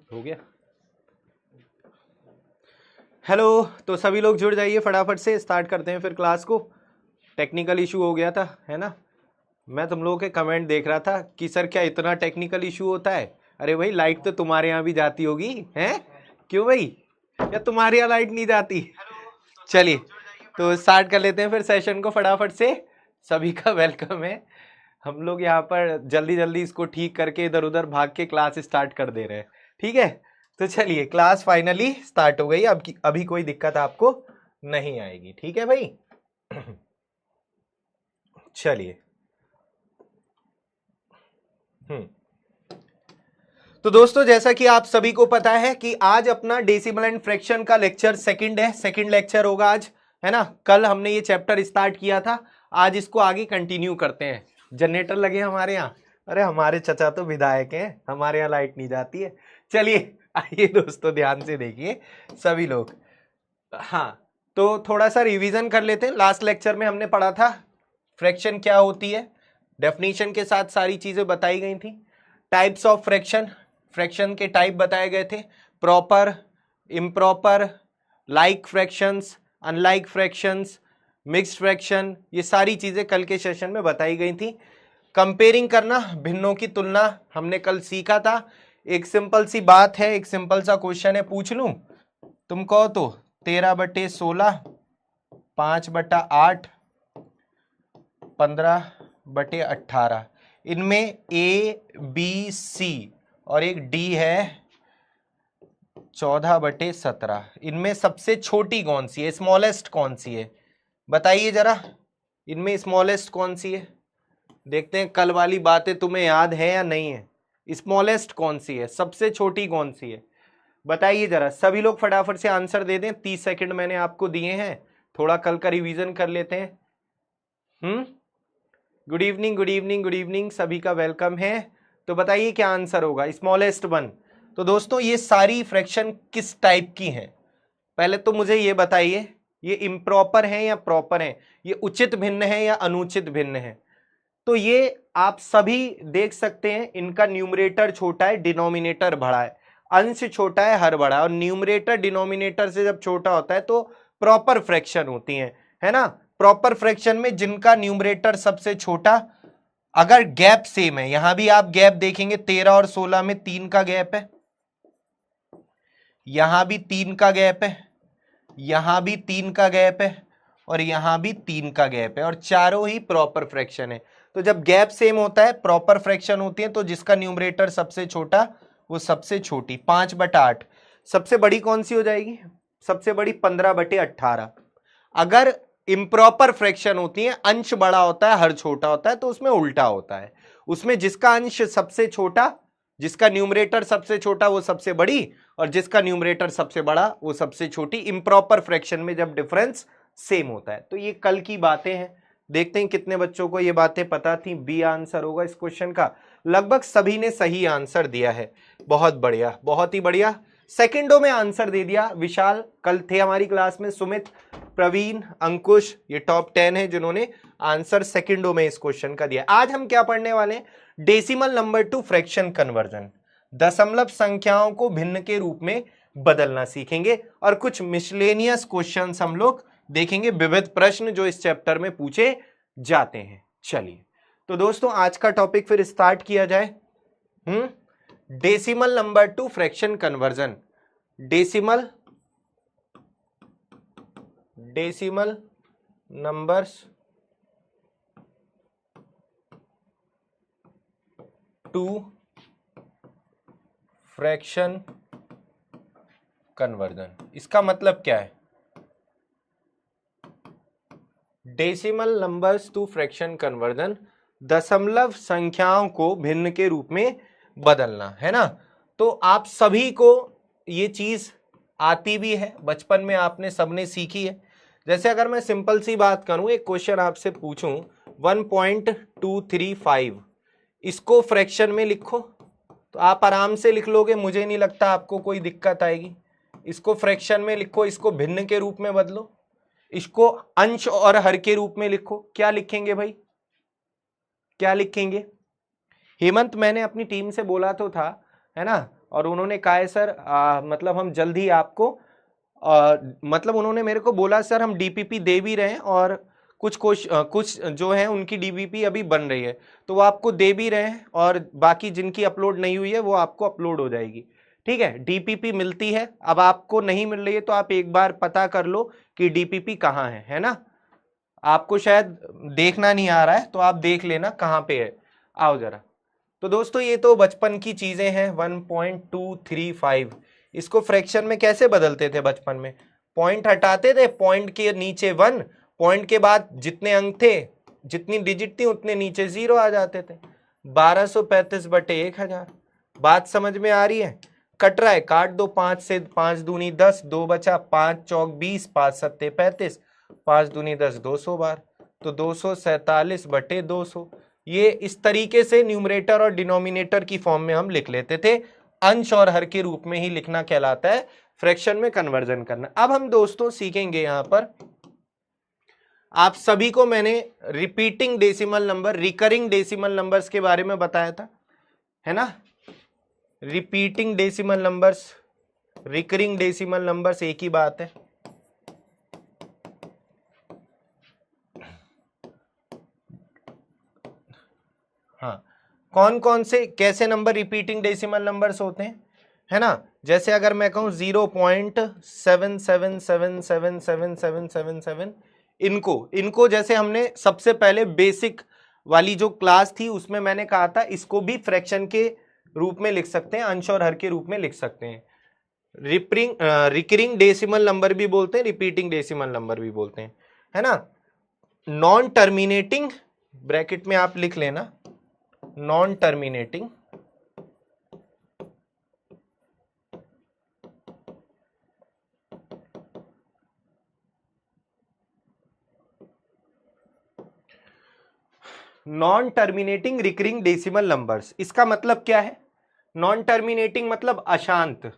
हो गया। हेलो, तो सभी लोग जुड़ जाइए, फटाफट से स्टार्ट करते हैं फिर क्लास को। टेक्निकल इशू हो गया था, है ना। मैं तुम लोगों के कमेंट देख रहा था कि सर क्या इतना टेक्निकल इशू होता है। अरे भाई, लाइट तो तुम्हारे यहाँ भी जाती होगी, हैं? क्यों भाई, या तुम्हारे यहाँ लाइट नहीं जाती? चलिए, तो स्टार्ट कर लेते हैं फिर सेशन को फटाफट से। सभी का वेलकम है। हम लोग यहाँ पर जल्दी जल्दी इसको ठीक करके इधर उधर भाग के क्लास स्टार्ट कर दे रहे हैं, ठीक है। तो चलिए, क्लास फाइनली स्टार्ट हो गई। अब अभी कोई दिक्कत आपको नहीं आएगी, ठीक है भाई। चलिए, तो दोस्तों, जैसा कि आप सभी को पता है कि आज अपना डेसिमल एंड फ्रैक्शन का लेक्चर सेकंड है, सेकंड लेक्चर होगा आज, है ना। कल हमने ये चैप्टर स्टार्ट किया था, आज इसको आगे कंटिन्यू करते हैं। जनरेटर लगे हमारे यहाँ। अरे हमारे चचा तो विधायक हैं, हमारे यहाँ लाइट नहीं जाती है। चलिए आइए दोस्तों, ध्यान से देखिए सभी लोग। हाँ, तो थोड़ा सा रिवीजन कर लेते हैं। लास्ट लेक्चर में हमने पढ़ा था फ्रैक्शन क्या होती है, डेफिनेशन के साथ सारी चीजें बताई गई थी। टाइप्स ऑफ फ्रैक्शन, फ्रैक्शन के टाइप बताए गए थे, proper, improper, like fractions, unlike fractions, mixed fraction, ये सारी चीजें कल के सेशन में बताई गई थी। कंपेयरिंग करना, भिन्नों की तुलना हमने कल सीखा था। एक सिंपल सी बात है, एक सिंपल सा क्वेश्चन है, पूछ लूं तुम कहो तो। 13/16, 5/8, 15/18, इनमें ए बी सी और एक डी है 14/17। इनमें सबसे छोटी कौन सी है, स्मॉलेस्ट कौन सी है, बताइए जरा। इनमें स्मॉलेस्ट कौन सी है? देखते हैं कल वाली बातें तुम्हें याद है या नहीं है। स्मॉलेस्ट कौन सी है, सबसे छोटी कौन सी है, बताइए जरा। सभी लोग फटाफट से आंसर दे दें, 30 सेकंड मैंने आपको दिए हैं, थोड़ा कल का रिवीजन कर लेते हैं। Good evening, good evening, good evening, सभी का वेलकम है। तो बताइए क्या आंसर होगा, स्मॉलेस्ट वन। तो दोस्तों, ये सारी फ्रैक्शन किस टाइप की हैं, पहले तो मुझे ये बताइए। ये इम्प्रॉपर है या प्रॉपर है, ये उचित भिन्न है या अनुचित भिन्न है। तो ये आप सभी देख सकते हैं, इनका न्यूमरेटर छोटा है, डिनोमिनेटर बड़ा है, अंश छोटा है, हर बड़ा है। और न्यूमरेटर डिनोमिनेटर से जब छोटा होता है तो प्रॉपर फ्रैक्शन होती है ना। प्रॉपर फ्रैक्शन में जिनका न्यूमरेटर सबसे छोटा, अगर गैप सेम है, यहां भी आप गैप देखेंगे 13 और 16 में 3 का गैप है, यहां भी 3 का गैप है, यहां भी 3 का गैप है, और यहां भी 3 का गैप है, और चारों ही प्रॉपर फ्रैक्शन है। तो जब गैप सेम होता है, प्रॉपर फ्रैक्शन होती है, तो जिसका न्यूमरेटर सबसे छोटा वो सबसे छोटी 5/8। सबसे बड़ी कौन सी हो जाएगी, सबसे बड़ी 15/18। अगर इम्प्रॉपर फ्रैक्शन होती है, अंश बड़ा होता है, हर छोटा होता है, तो उसमें उल्टा होता है। उसमें जिसका अंश सबसे छोटा, जिसका न्यूमरेटर सबसे छोटा वो सबसे बड़ी, और जिसका न्यूमरेटर सबसे बड़ा वो सबसे छोटी। इम्प्रॉपर फ्रैक्शन में जब डिफरेंस सेम होता है। तो ये कल की बातें हैं, देखते हैं कितने बच्चों को ये बातें पता थी। बी आंसर होगा इस क्वेश्चन का। लगभग सभी ने सही आंसर दिया है, बहुत बढ़िया, बहुत ही बढ़िया। सेकंडों में आंसर दे दिया। विशाल कल थे हमारी क्लास में, सुमित, प्रवीण, अंकुश, ये टॉप 10 है जिन्होंने आंसर सेकंडों में इस क्वेश्चन का दिया। आज हम क्या पढ़ने वाले हैं, decimal number to fraction conversion, दशमलव संख्याओं को भिन्न के रूप में बदलना सीखेंगे, और कुछ मिसलेनियस क्वेश्चंस हम लोग देखेंगे, विविध प्रश्न जो इस चैप्टर में पूछे जाते हैं। चलिए, तो दोस्तों आज का टॉपिक फिर स्टार्ट किया जाए। Decimal number to fraction conversion, decimal numbers to fraction conversion. इसका मतलब क्या है, decimal numbers to fraction conversion, दशमलव संख्याओं को भिन्न के रूप में बदलना, है ना। तो आप सभी को ये चीज आती भी है, बचपन में आपने सबने सीखी है। जैसे अगर मैं सिंपल सी बात करूं, एक क्वेश्चन आपसे पूछूं 1.235, इसको फ्रैक्शन में लिखो, तो आप आराम से लिख लोगे, मुझे नहीं लगता आपको कोई दिक्कत आएगी। इसको फ्रैक्शन में लिखो, इसको भिन्न के रूप में बदलो, इसको अंश और हर के रूप में लिखो, क्या लिखेंगे भाई, क्या लिखेंगे? हेमंत मैंने अपनी टीम से बोला तो था, है ना, और उन्होंने कहा है सर मतलब हम जल्द ही आपको मतलब उन्होंने मेरे को बोला सर हम डीपीपी दे भी रहे हैं और कुछ जो है उनकी डीपीपी अभी बन रही है, तो वो आपको दे भी रहे हैं और बाकी जिनकी अपलोड नहीं हुई है वो आपको अपलोड हो जाएगी। ठीक है, डीपीपी मिलती है। अब आपको नहीं मिल रही है तो आप एक बार पता कर लो कि डीपीपी कहाँ है ना। आपको शायद देखना नहीं आ रहा है तो आप देख लेना कहाँ पे है। आओ जरा। तो दोस्तों ये तो बचपन की चीजें हैं। 1.235 इसको फ्रैक्शन में कैसे बदलते थे बचपन में? पॉइंट हटाते थे, पॉइंट के नीचे 1, पॉइंट के बाद जितने अंक थे, जितनी डिजिट थी उतने नीचे 0 आ जाते थे। 1235/1000। बात समझ में आ रही है? कट रहा है, काट दो। 5 से 5 दूनी 10, 2 बचा, 5 चौक 20, 5 सत्ते 35, 5 दूनी 10, 200 बार, तो 247/200। ये इस तरीके से न्यूमरेटर और डिनोमिनेटर की फॉर्म में हम लिख लेते थे। अंश और हर के रूप में ही लिखना कहलाता है फ्रैक्शन में कन्वर्जन करना। अब हम दोस्तों सीखेंगे यहां पर, आप सभी को मैंने repeating decimal number, recurring decimal numbers के बारे में बताया था, है ना। Repeating decimal numbers, recurring decimal numbers एक ही बात है। हाँ, कौन कौन से कैसे नंबर रिपीटिंग डेसिमल नंबर्स होते हैं, है ना। जैसे अगर मैं कहूं 0.77777777, इनको जैसे हमने सबसे पहले बेसिक वाली जो क्लास थी उसमें मैंने कहा था इसको भी फ्रैक्शन के रूप में लिख सकते हैं, अंश और हर के रूप में लिख सकते हैं। रिकरिंग डेसिमल नंबर भी बोलते हैं, रिपीटिंग डेसिमल नंबर भी बोलते हैं, है ना। नॉन टर्मिनेटिंग, ब्रैकेट में आप लिख लेना, non terminating, non terminating recurring decimal numbers. इसका मतलब क्या है? नॉन टर्मिनेटिंग मतलब अशांत,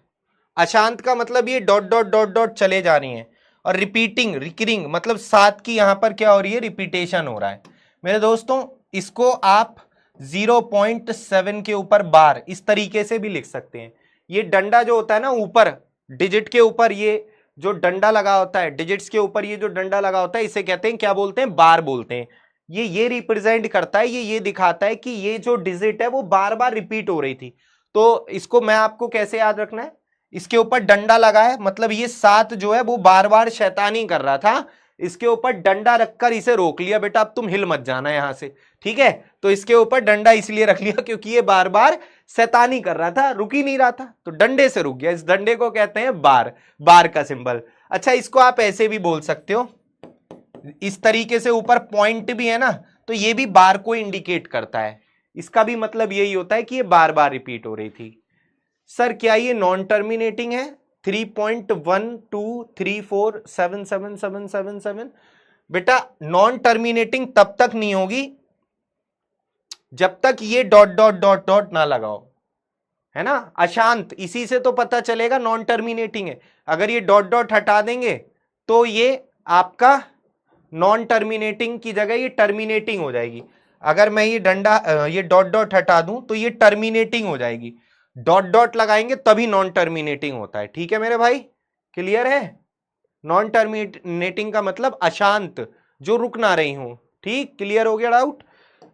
अशांत का मतलब ये डॉट डॉट डॉट डॉट चले जा रही हैं, और रिपीटिंग रिकरिंग मतलब 7 की यहां पर क्या हो रही है, रिपीटेशन हो रहा है। मेरे दोस्तों इसको आप 0.7 के ऊपर बार इस तरीके से भी लिख सकते हैं। ये डंडा जो होता है ना ऊपर डिजिट के ऊपर, ये जो डंडा लगा होता है डिजिट्स के ऊपर, ये जो डंडा लगा होता है इसे कहते हैं, क्या बोलते हैं, बार बोलते हैं। ये रिप्रेजेंट करता है, ये दिखाता है कि ये जो डिजिट है वो बार बार रिपीट हो रही थी। तो इसको मैं आपको कैसे याद रखना है, इसके ऊपर डंडा लगा है मतलब ये 7 जो है वो बार बार शैतानी कर रहा था, इसके ऊपर डंडा रखकर इसे रोक लिया, बेटा अब तुम हिल मत जाना यहां से, ठीक है। तो इसके ऊपर डंडा इसलिए रख लिया क्योंकि ये बार बार शैतानी कर रहा था, रुक ही नहीं रहा था, तो डंडे से रुक गया। इस डंडे को कहते हैं बार, बार का सिंबल। अच्छा, इसको आप ऐसे भी बोल सकते हो, इस तरीके से ऊपर पॉइंट भी है ना, तो ये भी बार को इंडिकेट करता है। इसका भी मतलब यही होता है कि ये बार बार रिपीट हो रही थी। सर क्या ये नॉन टर्मिनेटिंग है? 3.123477777, बेटा नॉन टर्मिनेटिंग तब तक नहीं होगी जब तक ये डॉट डॉट डॉट डॉट ना लगाओ, है ना। अशांत, इसी से तो पता चलेगा नॉन टर्मिनेटिंग है। अगर ये डॉट डॉट हटा देंगे तो ये आपका नॉन टर्मिनेटिंग की जगह ये टर्मिनेटिंग हो जाएगी। अगर मैं ये डंडा ये डॉट डॉट हटा दूं तो ये टर्मिनेटिंग हो जाएगी। डॉट डॉट लगाएंगे तभी नॉन टर्मिनेटिंग होता है, ठीक है मेरे भाई, क्लियर है। नॉन टर्मिनेटिंग का मतलब अशांत, जो रुक ना रही हूं, ठीक, क्लियर हो गया डाउट।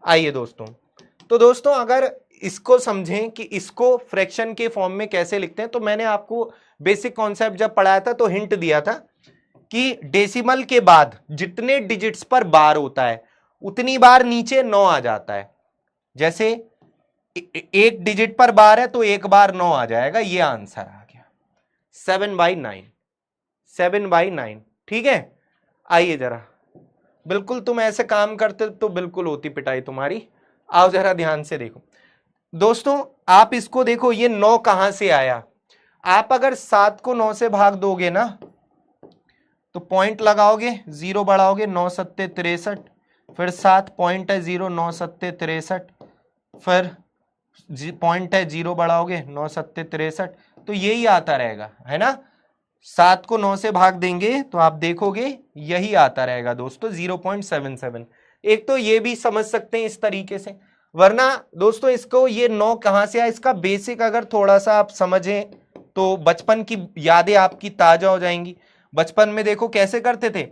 आइए दोस्तों, तो दोस्तों अगर इसको समझें कि इसको फ्रैक्शन के फॉर्म में कैसे लिखते हैं, तो मैंने आपको बेसिक कॉन्सेप्ट जब पढ़ाया था तो हिंट दिया था कि डेसिमल के बाद जितने डिजिट्स पर बार होता है उतनी बार नीचे 9 आ जाता है। जैसे एक डिजिट पर बार है तो एक बार 9 आ जाएगा, ये आंसर आ गया 7/9, 7/9, ठीक है। आइए जरा, बिल्कुल तुम ऐसे काम करते तो बिल्कुल होती पिटाई तुम्हारी। आओ जरा ध्यान से देखो दोस्तों, आप इसको देखो, ये 9 कहां से आया। आप अगर 7 को 9 से भाग दोगे ना तो पॉइंट लगाओगे, 0 बढ़ाओगे, 9 सत्ते 63, फिर 7 पॉइंट है 0, 9 सत्ते 63, फिर पॉइंट है 0 बढ़ाओगे, 9 सत्ते 63, तो यही आता रहेगा, है ना। 7 को 9 से भाग देंगे तो आप देखोगे यही आता रहेगा दोस्तों 0.77। एक तो ये भी समझ सकते हैं इस तरीके से वरना दोस्तों इसको ये 9 कहां से आया, इसका बेसिक अगर थोड़ा सा आप समझें तो बचपन की यादें आपकी ताजा हो जाएंगी। बचपन में देखो कैसे करते थे,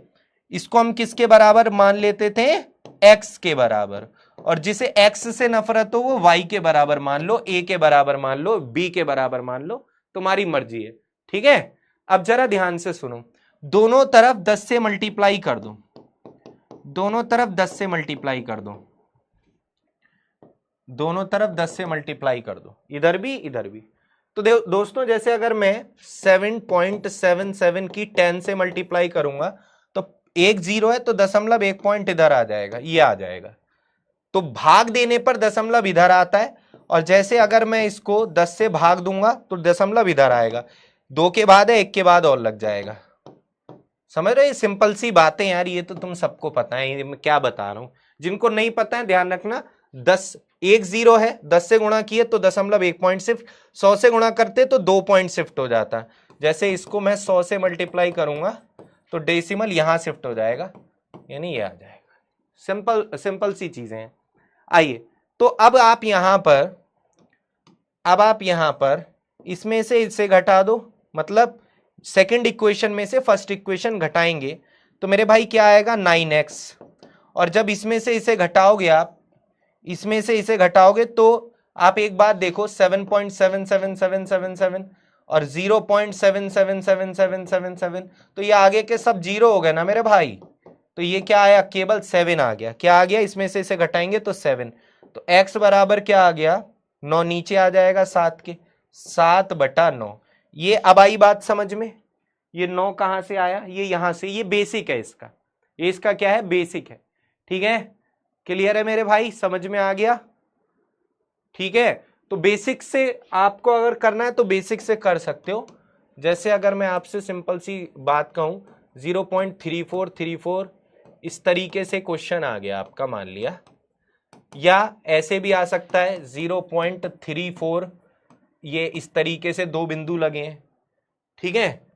इसको हम किसके बराबर मान लेते थे, x के बराबर, और जिसे x से नफरत हो वो y के बराबर मान लो, a के बराबर मान लो, b के बराबर मान लो, तुम्हारी मर्जी है। ठीक है, अब जरा ध्यान से सुनो, दोनों तरफ 10 से मल्टीप्लाई कर दो, दोनों तरफ 10 से मल्टीप्लाई कर दो, दोनों तरफ 10 से मल्टीप्लाई कर दो, इधर भी इधर भी। तो दोस्तों जैसे अगर मैं 7.77 की 10 से मल्टीप्लाई करूंगा तो एक 0 है तो दशमलव 1 पॉइंट इधर आ जाएगा, ये आ जाएगा। तो भाग देने पर दशमलव इधर आता है, और जैसे अगर मैं इसको 10 से भाग दूंगा तो दशमलव इधर आएगा, 2 के बाद है 1 के बाद और लग जाएगा। समझ रहे, सिंपल सी बातें यार, ये तो तुम सबको पता है, मैं क्या बता रहा हूं। जिनको नहीं पता है ध्यान रखना, 10 1 0 है, 10 से गुणा किए तो दशमलव 1 पॉइंट शिफ्ट, 100 से गुणा करते तो 2 पॉइंट शिफ्ट हो जाता। जैसे इसको मैं 100 से मल्टीप्लाई करूंगा तो डेसिमल यहां शिफ्ट हो जाएगा, यानी ये आ जाएगा। सिंपल सिंपल सी चीजें हैं। आइए, तो अब आप यहां पर इसमें से इसे घटा दो, मतलब सेकंड इक्वेशन में से फर्स्ट इक्वेशन घटाएंगे तो मेरे भाई क्या आएगा, 9x। और जब इसमें से इसे घटाओगे आप, इसमें से इसे घटाओगे तो आप एक बात देखो, 7.77777 और 0.777777, तो ये आगे के सब जीरो हो गए ना मेरे भाई। तो ये क्या आया, केवल 7 आ गया। क्या आ गया, इसमें से इसे घटाएंगे तो 7, तो x बराबर क्या आ गया, 9 नीचे आ जाएगा 7 के, 7/9। ये अब आई बात समझ में, ये 9 कहां से आया, ये यहां से, ये बेसिक है इसका, ये इसका क्या है, बेसिक है। ठीक है, क्लियर है मेरे भाई, समझ में आ गया। ठीक है, तो बेसिक से आपको अगर करना है तो बेसिक से कर सकते हो। जैसे अगर मैं आपसे सिंपल सी बात कहूं, 0.3434 इस तरीके से क्वेश्चन आ गया आपका, मान लिया, या ऐसे भी आ सकता है 0.34, ये इस तरीके से 2 बिंदु लगे हैं। ठीक है,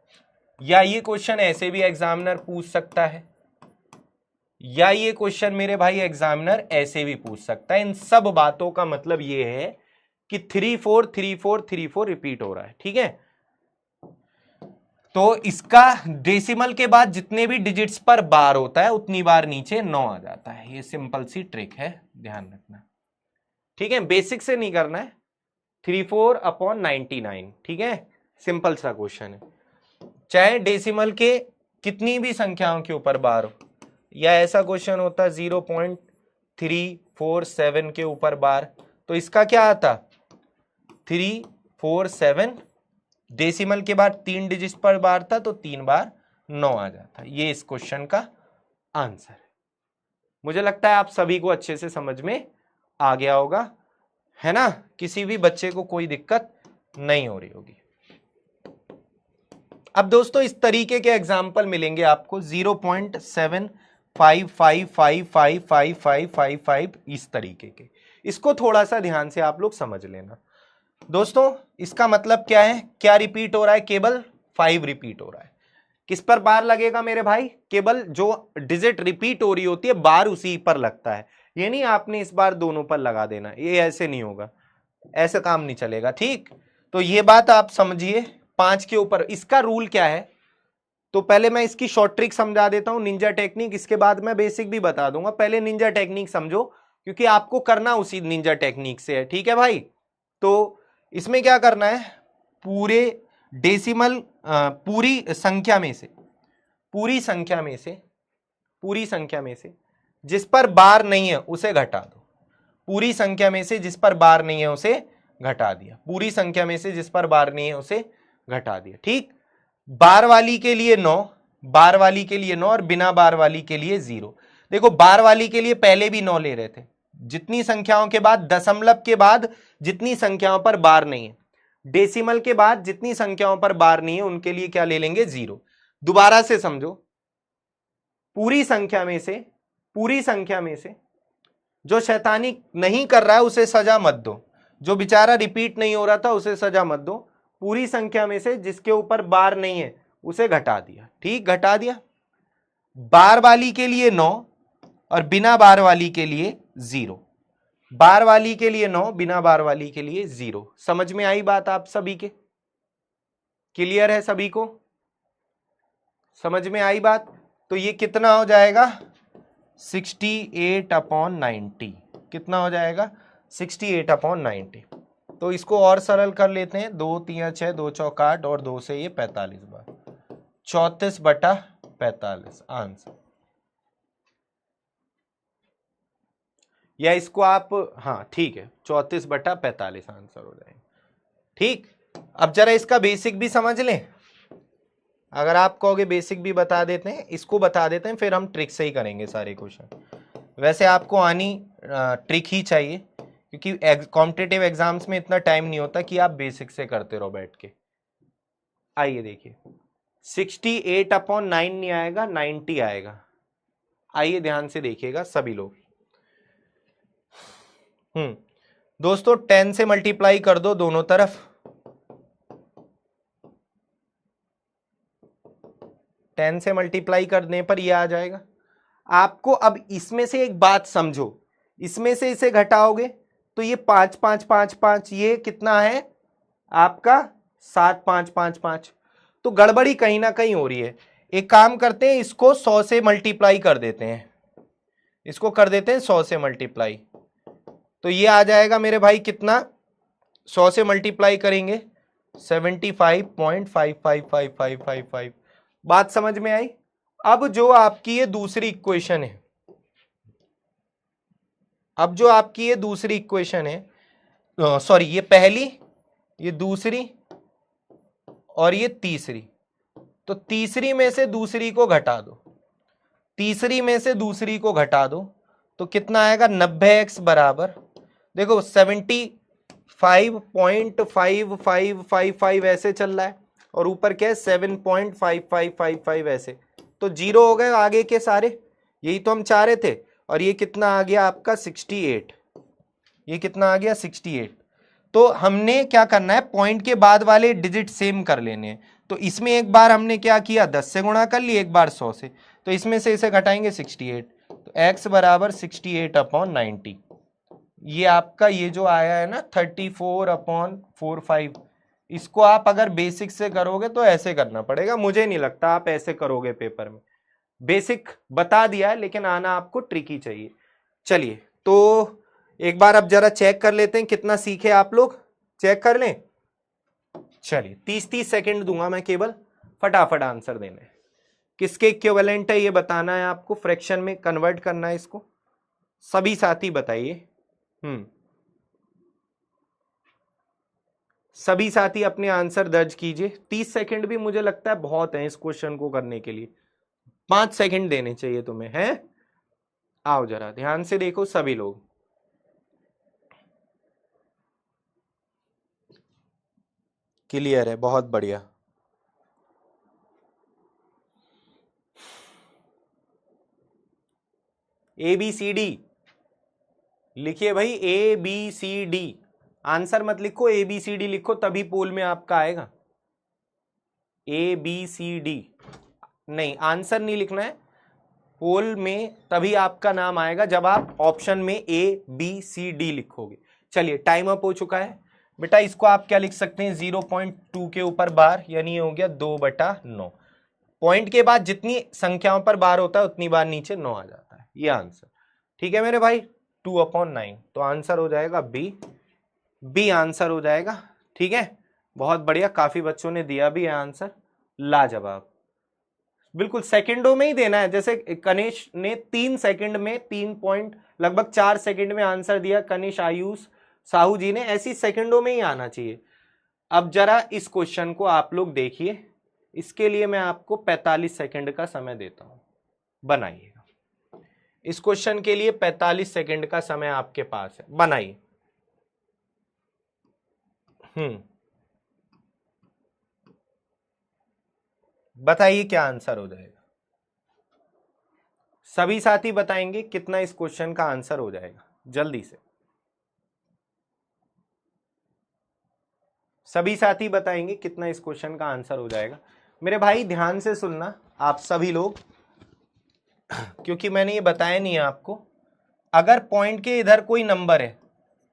या ये क्वेश्चन ऐसे भी एग्जामिनर पूछ सकता है, या ये क्वेश्चन मेरे भाई एग्जामिनर ऐसे भी पूछ सकता है। इन सब बातों का मतलब ये है कि 343434 रिपीट हो रहा है। ठीक है, तो इसका डेसिमल के बाद जितने भी डिजिट्स पर बार होता है उतनी बार नीचे 9 आ जाता है। ये सिंपल सी ट्रिक है, ध्यान रखना। ठीक है, बेसिक से नहीं करना है, 34/99। ठीक है, सिंपल सा क्वेश्चन है, चाहे डेसिमल के कितनी भी संख्याओं के ऊपर बार हो, या ऐसा क्वेश्चन होता है 0.347 के ऊपर बार, तो इसका क्या आता, 347, डेसिमल के बाद 3 डिजिट पर बार था तो 3 बार 9 आ जाता। ये इस क्वेश्चन का आंसर है। मुझे लगता है आप सभी को अच्छे से समझ में आ गया होगा, है ना, किसी भी बच्चे को कोई दिक्कत नहीं हो रही होगी। अब दोस्तों इस तरीके के एग्जाम्पल मिलेंगे आपको, 0.7555555555 इस तरीके के। इसको थोड़ा सा ध्यान से आप लोग समझ लेना। दोस्तों इसका मतलब क्या है, क्या रिपीट हो रहा है, केवल 5 रिपीट हो रहा है। किस पर बार लगेगा मेरे भाई, केवल जो डिजिट रिपीट हो रही होती है बार उसी पर लगता है। ये नहीं आपने इस बार दोनों पर लगा देना, ये ऐसे नहीं होगा, ऐसे काम नहीं चलेगा। ठीक, तो ये बात आप समझिए। 5 के ऊपर इसका रूल क्या है, तो पहले मैं इसकी शॉर्ट ट्रिक समझा देता हूं, निंजा टेक्निक, इसके बाद मैं बेसिक भी बता दूंगा। पहले निंजा टेक्निक समझो, क्योंकि आपको करना उसी निंजा टेक्निक से है। ठीक है भाई, तो इसमें क्या करना है, पूरे डेसिमल पूरी संख्या में से जिस पर बार नहीं है उसे घटा दो। पूरी संख्या में से जिस पर बार नहीं है उसे घटा दिया, पूरी संख्या में से जिस पर बार नहीं है उसे घटा दिया। ठीक, बार वाली के लिए 9, बार वाली के लिए 9 और बिना बार वाली के लिए 0। देखो बार वाली के लिए पहले भी 9 ले रहे थे, जितनी संख्याओं के बाद, दशमलव के बाद जितनी संख्याओं पर बार नहीं है, डेसिमल के बाद जितनी संख्याओं पर बार नहीं है उनके लिए क्या ले लेंगे, 0। दोबारा से समझो, पूरी संख्या में से जो शैतानी नहीं कर रहा है उसे सजा मत दो, जो बेचारा रिपीट नहीं हो रहा था उसे सजा मत दो। पूरी संख्या में से जिसके ऊपर बार नहीं है उसे घटा दिया। ठीक, घटा दिया। बार वाली के लिए 9 और बिना बार वाली के लिए 0। बार वाली के लिए 9, बिना बार वाली के लिए 0। समझ में आई बात आप सभी के? क्लियर है सभी को? समझ में आई बात? तो ये कितना हो जाएगा 68/90। कितना हो जाएगा 68/90। तो इसको और सरल कर लेते हैं, 2 3 6, 2 चौक 8 और 2 से ये 45 बार, 34/45 आंसर। या इसको आप, हाँ ठीक है, 34/45 आंसर हो जाएगा। ठीक, अब जरा इसका बेसिक भी समझ लें। अगर आप कहोगे बेसिक भी बता देते हैं, इसको बता देते हैं, फिर हम ट्रिक से ही करेंगे सारे क्वेश्चन। वैसे आपको आनी ट्रिक ही चाहिए, क्योंकि कॉम्पिटिटिव एग्जाम्स में इतना टाइम नहीं होता कि आप बेसिक से करते रहो बैठ के। आइए देखिए, 68/9 नहीं आएगा, 90 आएगा। आइए ध्यान से देखिएगा सभी लोग। दोस्तों 10 से मल्टीप्लाई कर दो दोनों तरफ, 10 से मल्टीप्लाई करने पर ये आ जाएगा आपको। अब इसमें से एक बात समझो, इसमें से इसे घटाओगे तो ये 5 5 5 5, ये कितना है आपका 7 5 5 5। तो गड़बड़ी कहीं ना कहीं हो रही है। एक काम करते हैं, इसको 100 से मल्टीप्लाई कर देते हैं, इसको कर देते हैं 100 से मल्टीप्लाई। तो ये आ जाएगा मेरे भाई कितना, 100 से मल्टीप्लाई करेंगे 75.555555। बात समझ में आई? अब जो आपकी ये दूसरी इक्वेशन है, अब जो आपकी ये दूसरी इक्वेशन है, सॉरी ये पहली, ये दूसरी और ये तीसरी, तो तीसरी में से दूसरी को घटा दो, तीसरी में से दूसरी को घटा दो तो कितना आएगा 90x बराबर, देखो 75.5555 ऐसे चल रहा है और ऊपर क्या है 7.5555 ऐसे, तो 0 हो गए आगे के सारे, यही तो हम चाह रहे थे। और ये कितना आ गया आपका 68, ये कितना आ गया 68। तो हमने क्या करना है, पॉइंट के बाद वाले डिजिट सेम कर लेने हैं। तो इसमें एक बार हमने क्या किया 10 से गुणा कर लिया, एक बार 100 से, तो इसमें से इसे घटाएंगे 68, तो x बराबर 68/90। ये आपका ये जो आया है ना 34/45, इसको आप अगर बेसिक से करोगे तो ऐसे करना पड़ेगा, मुझे नहीं लगता आप ऐसे करोगे पेपर में। बेसिक बता दिया है लेकिन आना आपको ट्रिकी चाहिए। चलिए तो एक बार अब जरा चेक कर लेते हैं कितना सीखे आप लोग, चेक कर लें। चलिए 30 सेकंड दूंगा मैं केवल, फटाफट आंसर देने। किसके इक्विवेलेंट है ये बताना है आपको, फ्रैक्शन में कन्वर्ट करना है इसको। सभी साथी बताइए। सभी साथी अपने आंसर दर्ज कीजिए। 30 सेकंड भी मुझे लगता है बहुत है इस क्वेश्चन को करने के लिए, 5 सेकंड देने चाहिए तुम्हें, हैं? आओ जरा ध्यान से देखो सभी लोग। क्लियर है, बहुत बढ़िया। ABCD लिखिए भाई, ABCD। आंसर मत लिखो, ABCD लिखो, तभी पोल में आपका आएगा। ABCD नहीं, आंसर नहीं लिखना है, पोल में तभी आपका नाम आएगा जब आप ऑप्शन में ABCD लिखोगे। चलिए टाइम अप हो चुका है बेटा, इसको आप क्या लिख सकते हैं 0.2 के ऊपर बार, यानी हो गया 2/9। पॉइंट के बाद जितनी संख्याओं पर बार होता है उतनी बार नीचे 9 आ जाता है, ये आंसर। ठीक है मेरे भाई, 2/9, तो आंसर हो जाएगा बी आंसर हो जाएगा। ठीक है, बहुत बढ़िया, काफी बच्चों ने दिया भी है आंसर, लाजवाब। बिल्कुल सेकंडों में ही देना है, जैसे कनिष ने 3 सेकंड में 3 पॉइंट लगभग 4 सेकंड में आंसर दिया, कनिष आयुष साहू जी ने, ऐसी सेकंडों में ही आना चाहिए। अब जरा इस क्वेश्चन को आप लोग देखिए, इसके लिए मैं आपको 45 सेकंड का समय देता हूं, बनाइएगा। इस क्वेश्चन के लिए 45 सेकंड का समय आपके पास है, बनाइए। बताइए क्या आंसर हो जाएगा, सभी साथी बताएंगे कितना इस क्वेश्चन का आंसर हो जाएगा, जल्दी से सभी साथी बताएंगे कितना इस क्वेश्चन का आंसर हो जाएगा। मेरे भाई ध्यान से सुनना आप सभी लोग, क्योंकि मैंने ये बताया नहीं है आपको, अगर पॉइंट के इधर कोई नंबर है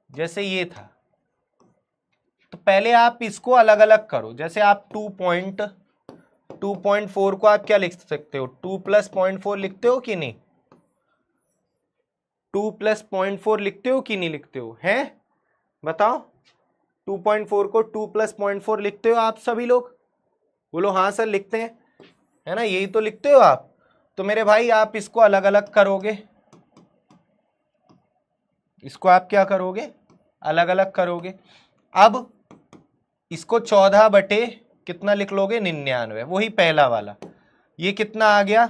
जैसे ये था, तो पहले आप इसको अलग अलग करो। जैसे आप 2.4 को आप क्या लिख सकते हो, 2 + 0.4 लिखते हो कि नहीं, 2 + 0.4 लिखते हो कि नहीं लिखते हो, हैं बताओ। 2.4 को 2 + 0.4 लिखते हो आप सभी लोग, बोलो हाँ सर लिखते हैं, है ना, यही तो लिखते हो आप। तो मेरे भाई आप इसको अलग अलग करोगे, इसको आप क्या करोगे, अलग अलग करोगे। अब इसको 14 बटे कितना लिख लोगे, 99, वही पहला वाला। ये कितना आ गया,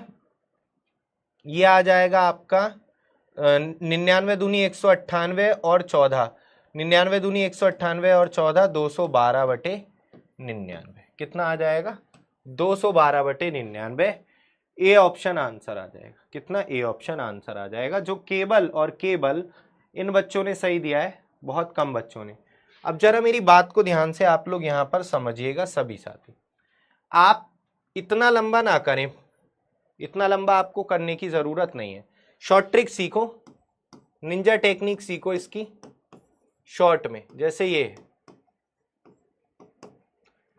ये आ जाएगा आपका 99 दूनी 198 और 14, 99 दूनी 198 और 14, 212 बटे 99, कितना आ जाएगा, 212 बटे 99। ए ऑप्शन आंसर आ जाएगा, कितना, ए ऑप्शन आंसर आ जाएगा। जो केबल और केबल इन बच्चों ने सही दिया है, बहुत कम बच्चों ने। अब जरा मेरी बात को ध्यान से आप लोग यहां पर समझिएगा सभी साथी, आप इतना लंबा ना करें, इतना लंबा आपको करने की जरूरत नहीं है। शॉर्ट ट्रिक सीखो, निंजा टेक्निक सीखो इसकी शॉर्ट में। जैसे ये है,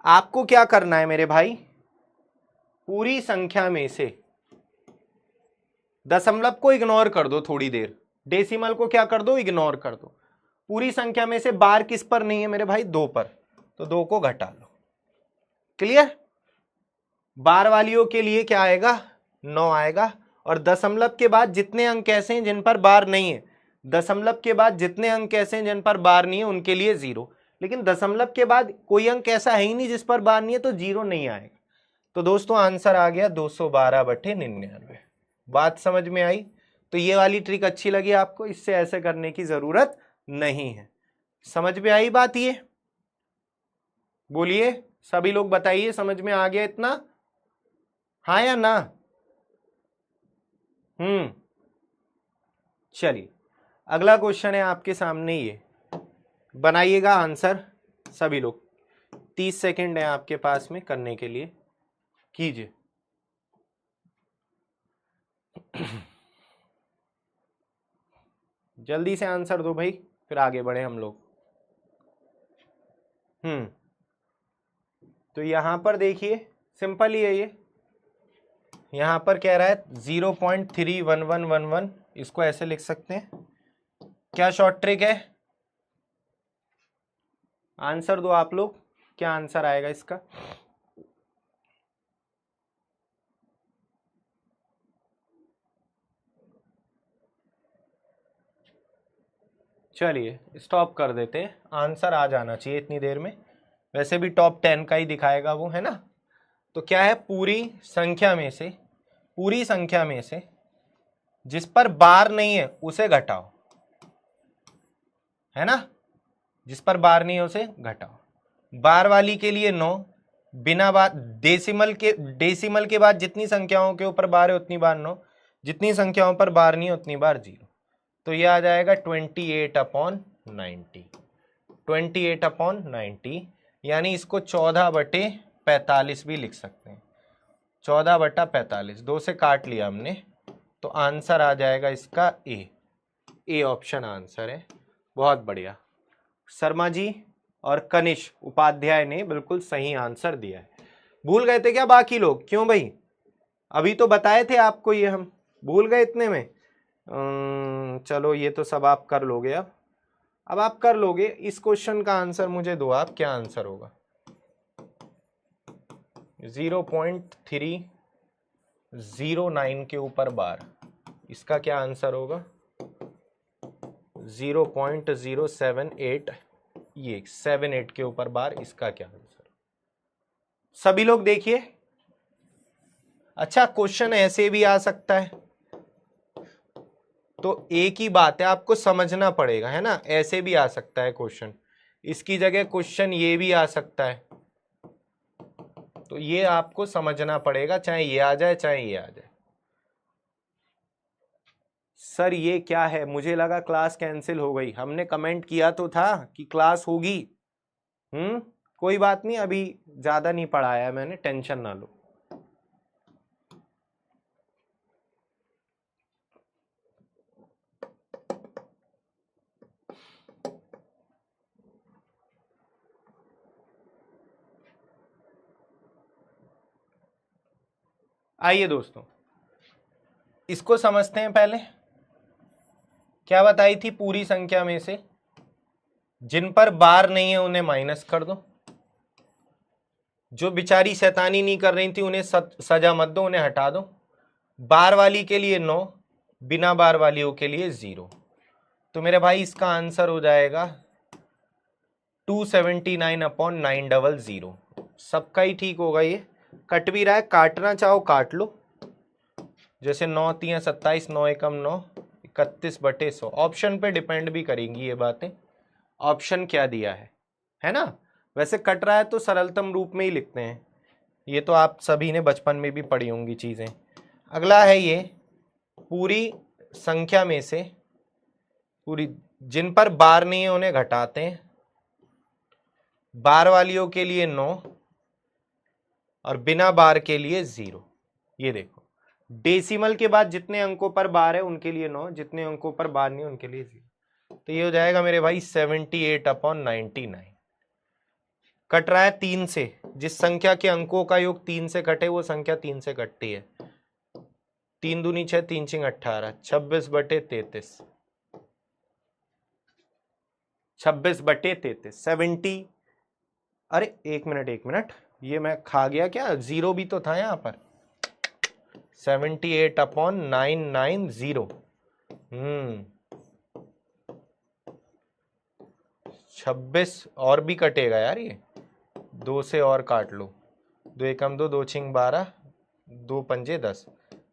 आपको क्या करना है मेरे भाई, पूरी संख्या में से दशमलव को इग्नोर कर दो थोड़ी देर, डेसिमल को क्या कर दो, इग्नोर कर दो। पूरी संख्या में से बार किस पर नहीं है मेरे भाई, 2 पर, तो 2 को घटा लो। क्लियर। बार वालियों के लिए क्या आएगा, 9 आएगा। और दशमलव के बाद जितने अंक ऐसे हैं जिन पर बार नहीं है, दशमलव के बाद जितने अंक ऐसे हैं जिन पर बार नहीं है उनके लिए 0। लेकिन दशमलव के बाद कोई अंक ऐसा है ही नहीं जिस पर बार नहीं है, तो 0 नहीं आएगा। तो दोस्तों आंसर आ गया 212 बटे 99। बात समझ में आई। तो ये वाली ट्रिक अच्छी लगी आपको, इससे ऐसे करने की जरूरत नहीं है। समझ में आई बात ये, बोलिए सभी लोग, बताइए समझ में आ गया इतना, हाँ या ना। चलिए अगला क्वेश्चन है आपके सामने, ये बनाइएगा आंसर सभी लोग, 30 सेकंड है आपके पास में करने के लिए, कीजिए। जल्दी से आंसर दो भाई, फिर आगे बढ़े हम लोग। तो यहां पर देखिए सिंपल ही है ये, यहां पर कह रहा है 0.31111, इसको ऐसे लिख सकते हैं। क्या शॉर्ट ट्रिक है, आंसर दो आप लोग, क्या आंसर आएगा इसका। चलिए स्टॉप कर देते हैं, आंसर आ जाना चाहिए इतनी देर में, वैसे भी टॉप 10 का ही दिखाएगा वो, है ना। तो क्या है, पूरी संख्या में से, पूरी संख्या में से जिस पर बार नहीं है उसे घटाओ, है ना, जिस पर बार नहीं है उसे घटाओ। बार वाली के लिए 9, बिना बार, डेसिमल के बाद जितनी संख्याओं के ऊपर बार है उतनी बार 9, जितनी संख्याओं पर बार नहीं है उतनी बार 0। तो यह आ जाएगा 28/90, 28/90, यानी इसको 14/45 भी लिख सकते हैं, 14/45, 2 से काट लिया हमने, तो आंसर आ जाएगा इसका ए ऑप्शन आंसर है। बहुत बढ़िया, शर्मा जी और कनिष्क उपाध्याय ने बिल्कुल सही आंसर दिया है। भूल गए थे क्या बाकी लोग, क्यों भाई, अभी तो बताए थे आपको ये, हम भूल गए इतने में। चलो ये तो सब आप कर लोगे, अब आप कर लोगे। इस क्वेश्चन का आंसर मुझे दो आप, क्या आंसर होगा। 0.309 के ऊपर बार, इसका क्या आंसर होगा, 0.078, ये 78 के ऊपर बार, इसका क्या आंसर। सभी लोग देखिए, अच्छा क्वेश्चन ऐसे भी आ सकता है, तो एक ही बात है, आपको समझना पड़ेगा, है ना, ऐसे भी आ सकता है क्वेश्चन, इसकी जगह क्वेश्चन ये भी आ सकता है, तो ये आपको समझना पड़ेगा, चाहे ये आ जाए चाहे ये आ जाए। सर ये क्या है, मुझे लगा क्लास कैंसिल हो गई, हमने कमेंट किया तो था कि क्लास होगी। कोई बात नहीं, अभी ज्यादा नहीं पढ़ाया मैंने, टेंशन ना लो। आइए दोस्तों इसको समझते हैं। पहले क्या बताई थी, पूरी संख्या में से जिन पर बार नहीं है उन्हें माइनस कर दो, जो बेचारी शैतानी नहीं कर रही थी उन्हें सजा मत दो, उन्हें हटा दो। बार वाली के लिए 9, बिना बार वालियों के लिए 0। तो मेरे भाई इसका आंसर हो जाएगा 279/900। सबका ही ठीक होगा। ये कट भी रहा है, काटना चाहो काट लो। जैसे 9 3 27, 9 एकम 9, 31/100। ऑप्शन पे डिपेंड भी करेंगी ये बातें, ऑप्शन क्या दिया है ना। वैसे कट रहा है तो सरलतम रूप में ही लिखते हैं, ये तो आप सभी ने बचपन में भी पढ़ी होंगी चीजें। अगला है ये, पूरी संख्या में से पूरी जिन पर बार नहीं है उन्हें घटाते हैं। बार वालियों के लिए 9 और बिना बार के लिए 0। ये देखो, डेसिमल के बाद जितने अंकों पर बार है उनके लिए 9, जितने अंकों पर बार नहीं उनके लिए 0। तो ये हो जाएगा मेरे भाई 78/99। कट रहा है 3 से, जिस संख्या के अंकों का योग 3 से कटे वो संख्या 3 से कटती है। 3 दूनी 6, 3 छिंग 18, 26/33। 26/33 70। अरे एक मिनट, ये मैं खा गया क्या, 0 भी तो था यहाँ पर। 78/990। 26 और भी कटेगा यार, ये 2 से और काट लो, 2 एकम 2, 2 छिंग 12, 2 पंजे 10।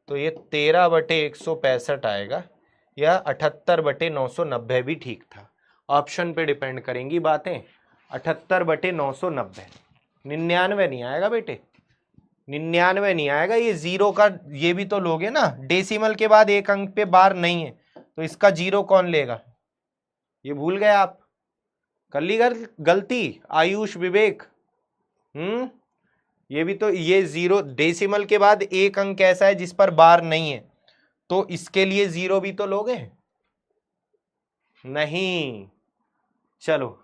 तो ये 13/165 आएगा, या 78/990 भी ठीक था। ऑप्शन पे डिपेंड करेंगी बातें। 78/990, 99 नहीं आएगा बेटे, 99 नहीं आएगा। ये 0 का ये भी तो लोगे ना, डेसिमल के बाद एक अंक पे बार नहीं है तो इसका 0 कौन लेगा, ये भूल गए आप। कर ली गलती आयुष विवेक। ये भी तो, ये 0 डेसिमल के बाद एक अंक ऐसा है जिस पर बार नहीं है, तो इसके लिए 0 भी तो लोगे नहीं। चलो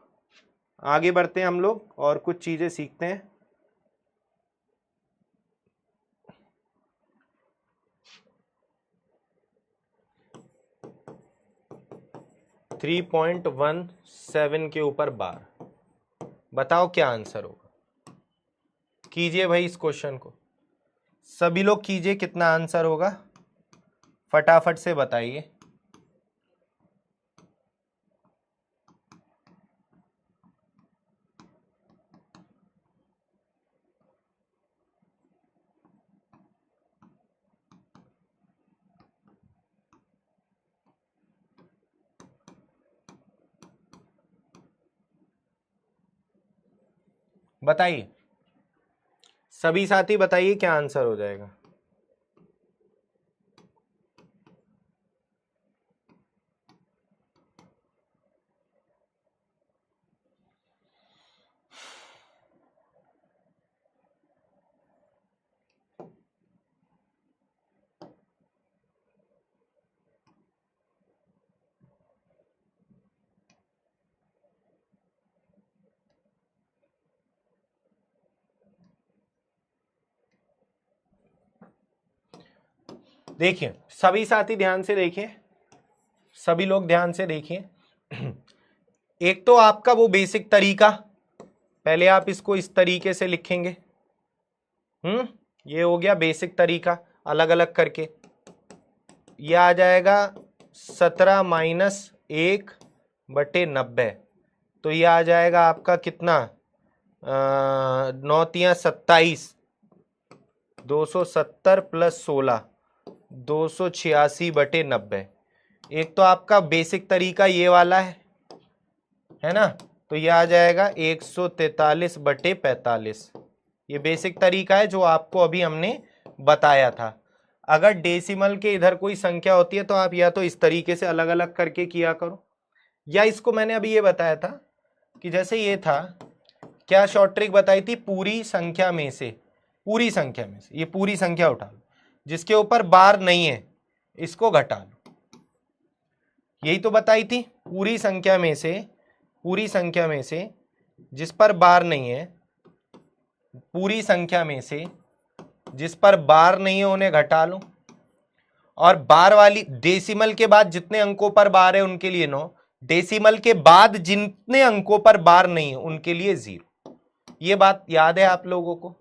आगे बढ़ते हैं हम लोग और कुछ चीजें सीखते हैं। थ्री 3.17 के ऊपर बार, बताओ क्या आंसर होगा। कीजिए भाई इस क्वेश्चन को, सभी लोग कीजिए, कितना आंसर होगा फटाफट से बताइए। बताइए सभी साथी, बताइए क्या आंसर हो जाएगा। देखिए सभी साथी ध्यान से देखिए, सभी लोग ध्यान से देखिए। एक तो आपका वो बेसिक तरीका, पहले आप इसको इस तरीके से लिखेंगे। ये हो गया बेसिक तरीका, अलग अलग करके। ये आ जाएगा 17 - 1/90। तो ये आ जाएगा आपका कितना, 9 × 27, 270 + 16, 286/90। एक तो आपका बेसिक तरीका ये वाला है ना, तो ये आ जाएगा 143/45। ये बेसिक तरीका है जो आपको अभी हमने बताया था। अगर डेसिमल के इधर कोई संख्या होती है तो आप या तो इस तरीके से अलग अलग करके किया करो, या इसको मैंने अभी ये बताया था कि जैसे ये था, क्या शॉर्ट ट्रिक बताई थी, पूरी संख्या में से, पूरी संख्या में से ये पूरी संख्या उठा लो, जिसके ऊपर बार नहीं है इसको घटा लो। यही तो बताई थी, पूरी संख्या में से, पूरी संख्या में से जिस पर बार नहीं है, पूरी संख्या में से जिस पर बार नहीं है उन्हें घटा लो, और बार वाली डेसिमल के बाद जितने अंकों पर बार है उनके लिए 9, डेसिमल के बाद जितने अंकों पर बार नहीं है उनके लिए 0। ये बात याद है आप लोगों को?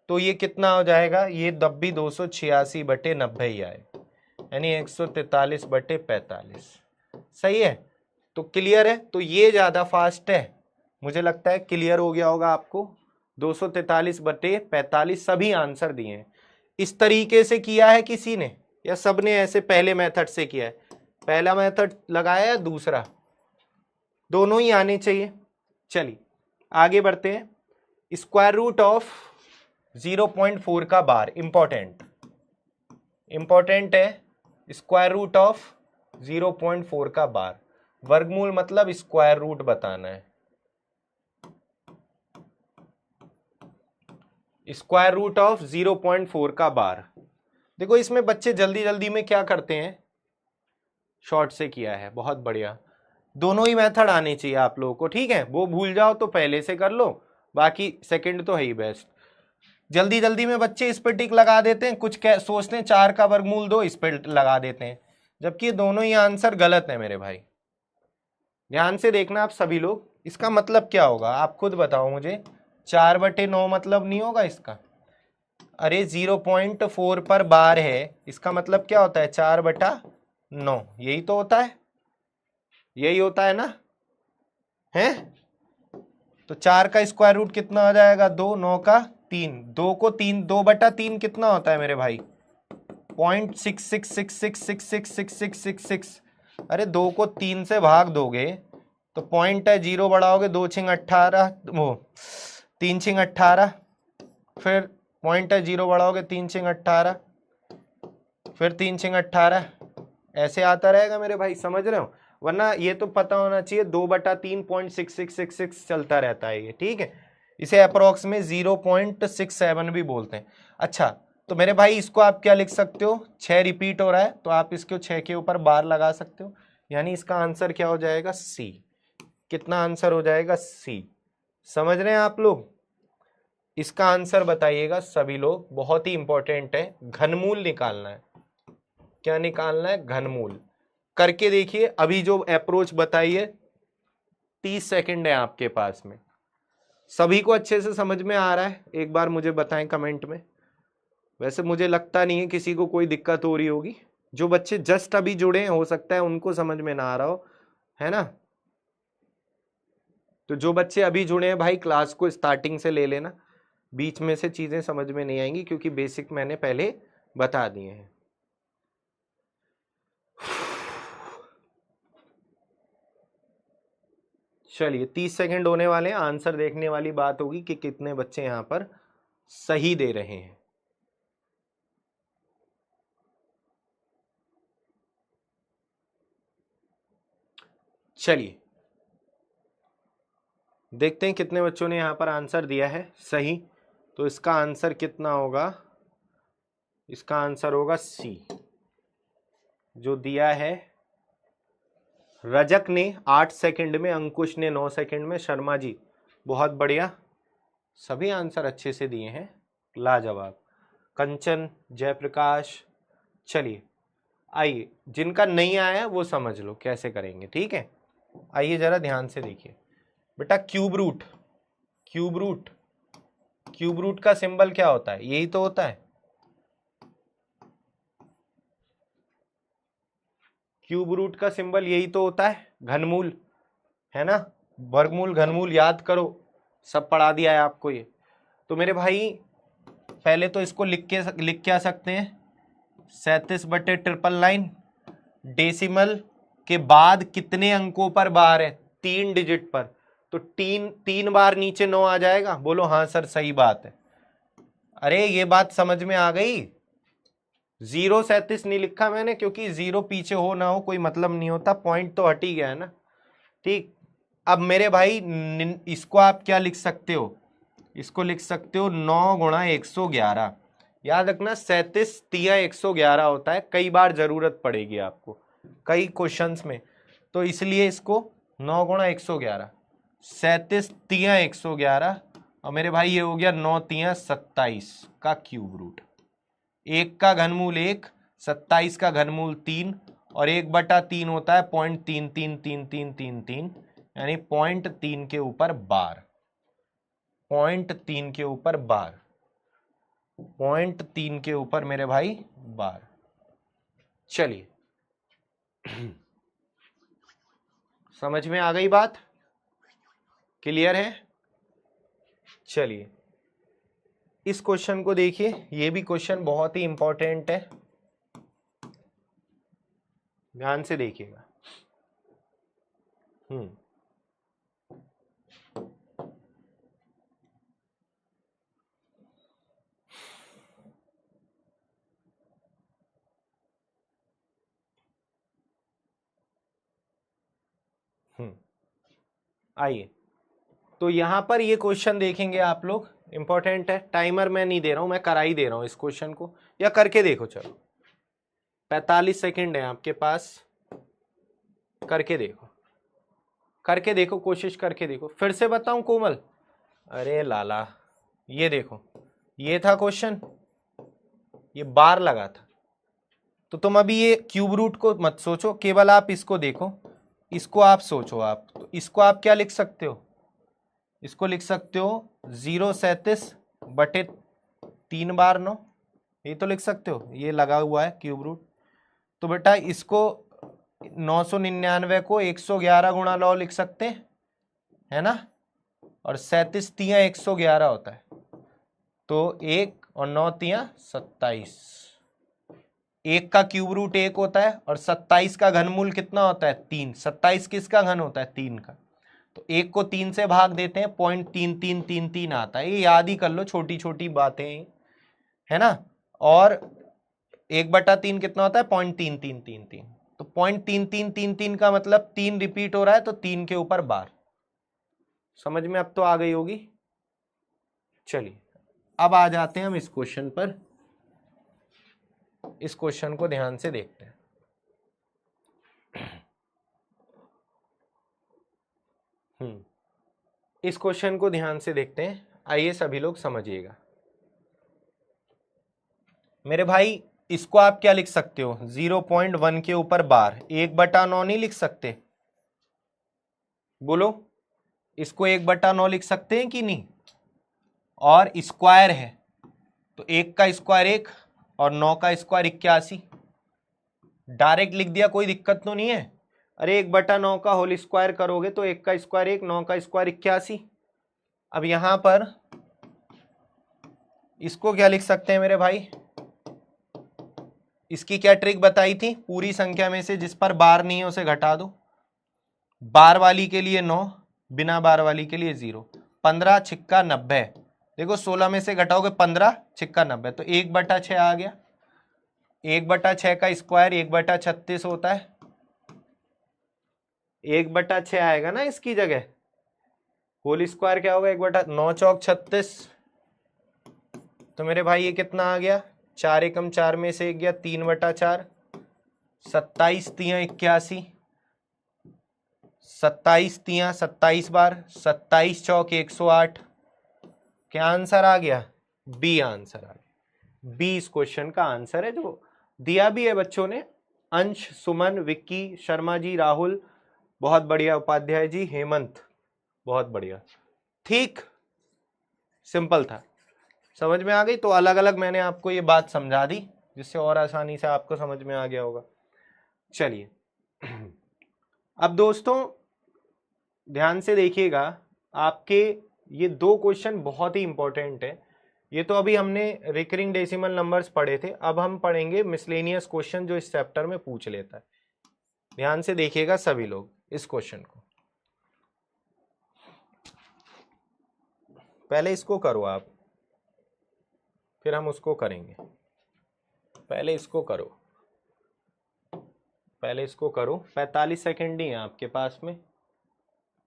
तो ये कितना हो जाएगा, ये 286/90 ही आए, यानी 143/45। सही है, तो क्लियर है? तो ये ज्यादा फास्ट है, मुझे लगता है क्लियर हो गया होगा आपको। 243/45 सभी आंसर दिए हैं। इस तरीके से किया है किसी ने या सबने ऐसे पहले मेथड से किया है? पहला मेथड लगाया या दूसरा? दोनों ही आने चाहिए। चलिए आगे बढ़ते हैं। स्क्वायर रूट ऑफ 0.4 का बार, इंपॉर्टेंट है। स्क्वायर रूट ऑफ 0.4 का बार, वर्गमूल मतलब स्क्वायर रूट बताना है। स्क्वायर रूट ऑफ 0.4 का बार। देखो इसमें बच्चे जल्दी जल्दी में क्या करते हैं, शॉर्ट से किया है, बहुत बढ़िया। दोनों ही मेथड आने चाहिए आप लोगों को, ठीक है? वो भूल जाओ तो पहले से कर लो, बाकी सेकंड तो है ही बेस्ट। जल्दी जल्दी में बच्चे इस पे टिक लगा देते हैं, कुछ सोचते हैं 4 का वर्गमूल 2, इस पे लगा देते हैं, जबकि दोनों ही आंसर गलत है मेरे भाई। ध्यान से देखना आप सभी लोग, इसका मतलब क्या होगा आप खुद बताओ मुझे। 4/9 मतलब नहीं होगा इसका? अरे 0.4 पर बार है, इसका मतलब क्या होता है? 4/9, यही तो होता है, यही होता है ना? है तो 4 का स्क्वायर रूट कितना हो जाएगा? 2, 9 का 3, 2 को 3, 2/3 कितना होता है मेरे भाई? 0.6666666666। अरे 2 को 3 से भाग दोगे तो पॉइंट है, 0 बढ़ाओगे 2 छिंग 18, वो 3 छिंग 18, फिर पॉइंट है 0 बढ़ाओगे 3 छिंग 18, फिर 3 छिंग 18, ऐसे आता रहेगा मेरे भाई, समझ रहे हो? वरना ये तो पता होना चाहिए 2/3 0.6666 चलता रहता है ये, ठीक है? इसे अप्रोक्स में 0.67 भी बोलते हैं। अच्छा तो मेरे भाई इसको आप क्या लिख सकते हो? 6 रिपीट हो रहा है तो आप इसको 6 के ऊपर बार लगा सकते हो, यानी इसका आंसर क्या हो जाएगा? सी। कितना आंसर हो जाएगा? सी। समझ रहे हैं आप लोग? इसका आंसर बताइएगा सभी लोग, बहुत ही इंपॉर्टेंट है, घनमूल निकालना है। क्या निकालना है? घनमूल। करके देखिए, अभी जो अप्रोच बताई है 30 सेकंड है आपके पास में। सभी को अच्छे से समझ में आ रहा है? एक बार मुझे बताएं कमेंट में। वैसे मुझे लगता नहीं है किसी को कोई दिक्कत हो रही होगी। जो बच्चे जस्ट अभी जुड़े हैं हो सकता है उनको समझ में ना आ रहा हो, है ना? तो जो बच्चे अभी जुड़े हैं भाई क्लास को स्टार्टिंग से ले लेना, बीच में से चीजें समझ में नहीं आएंगी क्योंकि बेसिक मैंने पहले बता दिए हैं। चलिए 30 सेकंड होने वाले हैं, आंसर देखने वाली बात होगी कि कितने बच्चे यहां पर सही दे रहे हैं। चलिए देखते हैं कितने बच्चों ने यहां पर आंसर दिया है सही। तो इसका आंसर कितना होगा? इसका आंसर होगा सी, जो दिया है रजक ने 8 सेकंड में, अंकुश ने 9 सेकंड में, शर्मा जी बहुत बढ़िया, सभी आंसर अच्छे से दिए हैं, लाजवाब। कंचन, जयप्रकाश। चलिए आइए, जिनका नहीं आया है वो समझ लो कैसे करेंगे, ठीक है? आइए जरा ध्यान से देखिए बेटा। Cube root, cube root, cube root का सिंबल क्या होता है? यही तो होता है, क्यूब रूट का सिंबल यही तो होता है, घनमूल, है ना? वर्गमूल, घनमूल याद करो, सब पढ़ा दिया है आपको ये। तो मेरे भाई पहले तो इसको लिख क्या सकते हैं? 37/999। डेसिमल के बाद कितने अंकों पर बार है? 3 डिजिट पर, तो 3 बार नीचे 9 आ जाएगा। बोलो हाँ सर सही बात है। अरे ये बात समझ में आ गई? 0.37 नहीं लिखा मैंने क्योंकि 0 पीछे हो ना हो कोई मतलब नहीं होता, पॉइंट तो हट ही गया है ना, ठीक? अब मेरे भाई इसको आप क्या लिख सकते हो? इसको लिख सकते हो 9 गुणा 111। याद रखना 37 तिया 111 होता है, कई बार जरूरत पड़ेगी आपको कई क्वेश्चंस में, तो इसलिए इसको 9 गुणा 111, 37 तिया 111, और मेरे भाई ये हो गया 9 तिया 27 का क्यूब रूट। 1 का घनमूल 1, 27 का घनमूल 3 और 1/3 होता है 0.333333, यानी 0.3 के ऊपर बार, 0.3 के ऊपर बार, 0.3 के ऊपर मेरे भाई बार। चलिए समझ में आ गई बात, क्लियर है? चलिए इस क्वेश्चन को देखिए, ये भी क्वेश्चन बहुत ही इंपॉर्टेंट है, ध्यान से देखिएगा। आइए, तो यहां पर ये क्वेश्चन देखेंगे आप लोग, इंपॉर्टेंट है। टाइमर मैं नहीं दे रहा हूं, मैं करा ही दे रहा हूं इस क्वेश्चन को, या करके देखो। चलो 45 सेकंड है आपके पास, करके देखो, करके देखो, कोशिश करके देखो। फिर से बताऊं कोमल? अरे लाला, ये देखो, ये था क्वेश्चन, ये बार लगा था। तो तुम अभी ये क्यूब रूट को मत सोचो, केवल आप इसको देखो, इसको आप सोचो। आप तो इसको आप क्या लिख सकते हो? इसको लिख सकते हो 0.37/3/9, ये तो लिख सकते हो, ये लगा हुआ है क्यूब रूट। तो बेटा इसको 999 को 111 गुणा 9 लिख सकते हैं, है ना? और 37 तिया 111 होता है, तो 1 और 9 तिया 27, 1 का क्यूब रूट 1 होता है, और 27 का घनमूल कितना होता है? 3। 27 किसका घन होता है? 3 का। तो 1 को 3 से भाग देते हैं, 0.3333 आता है। ये याद ही कर लो, छोटी छोटी बातें, है ना? और 1/3 कितना होता है? 0.3333। तो 0.3333 का मतलब 3 रिपीट हो रहा है, तो 3 के ऊपर बार। समझ में अब तो आ गई होगी। चलिए अब आ जाते हैं हम इस क्वेश्चन पर, इस क्वेश्चन को ध्यान से देखते हैं। इस क्वेश्चन को ध्यान से देखते हैं, आइए सभी लोग समझिएगा। मेरे भाई इसको आप क्या लिख सकते हो? 0.1 के ऊपर बार, 1/9 नहीं लिख सकते? बोलो, इसको 1/9 लिख सकते हैं कि नहीं? और स्क्वायर है, तो 1 का स्क्वायर 1 और 9 का स्क्वायर 81। डायरेक्ट लिख दिया, कोई दिक्कत तो नहीं है। अरे 1/9 का होल स्क्वायर करोगे तो 1 का स्क्वायर 1, 9 का स्क्वायर 81। अब यहां पर इसको क्या लिख सकते हैं मेरे भाई? इसकी क्या ट्रिक बताई थी? पूरी संख्या में से जिस पर बार नहीं है उसे घटा दो। बार वाली के लिए 9, बिना बार वाली के लिए 0। 15 छिक्का 90, देखो 16 में से घटाओगे 15 छिक्का 90, तो 1/6 आ गया। 1/6 का स्क्वायर 1/36 होता है, 1/6 आएगा ना इसकी जगह। होल स्क्वायर क्या होगा? 1/9 चौक 36, तो मेरे भाई ये कितना आ गया? 4 एकम 4 में से 1 गया, 3/4, 27 तिया 81, 27 तिया 27 बार, 27 चौक 108। क्या आंसर आ गया? बी आंसर आ गया। बी इस क्वेश्चन का आंसर है, जो दिया भी है बच्चों ने। अंश, सुमन, विक्की, शर्मा जी, राहुल, बहुत बढ़िया, उपाध्याय जी, हेमंत, बहुत बढ़िया। ठीक, सिंपल था, समझ में आ गई। तो अलग अलग मैंने आपको ये बात समझा दी, जिससे और आसानी से आपको समझ में आ गया होगा। चलिए अब दोस्तों ध्यान से देखिएगा, आपके ये 2 क्वेश्चन बहुत ही इंपॉर्टेंट है। ये तो अभी हमने रिकरिंग डेसिमल नंबर्स पढ़े थे, अब हम पढ़ेंगे मिसलेनियस क्वेश्चन जो इस चैप्टर में पूछ लेता है। ध्यान से देखिएगा सभी लोग इस क्वेश्चन को। पहले इसको करो आप, फिर हम उसको करेंगे। पहले इसको करो, पहले इसको करो। 45 सेकंड ही है आपके पास में।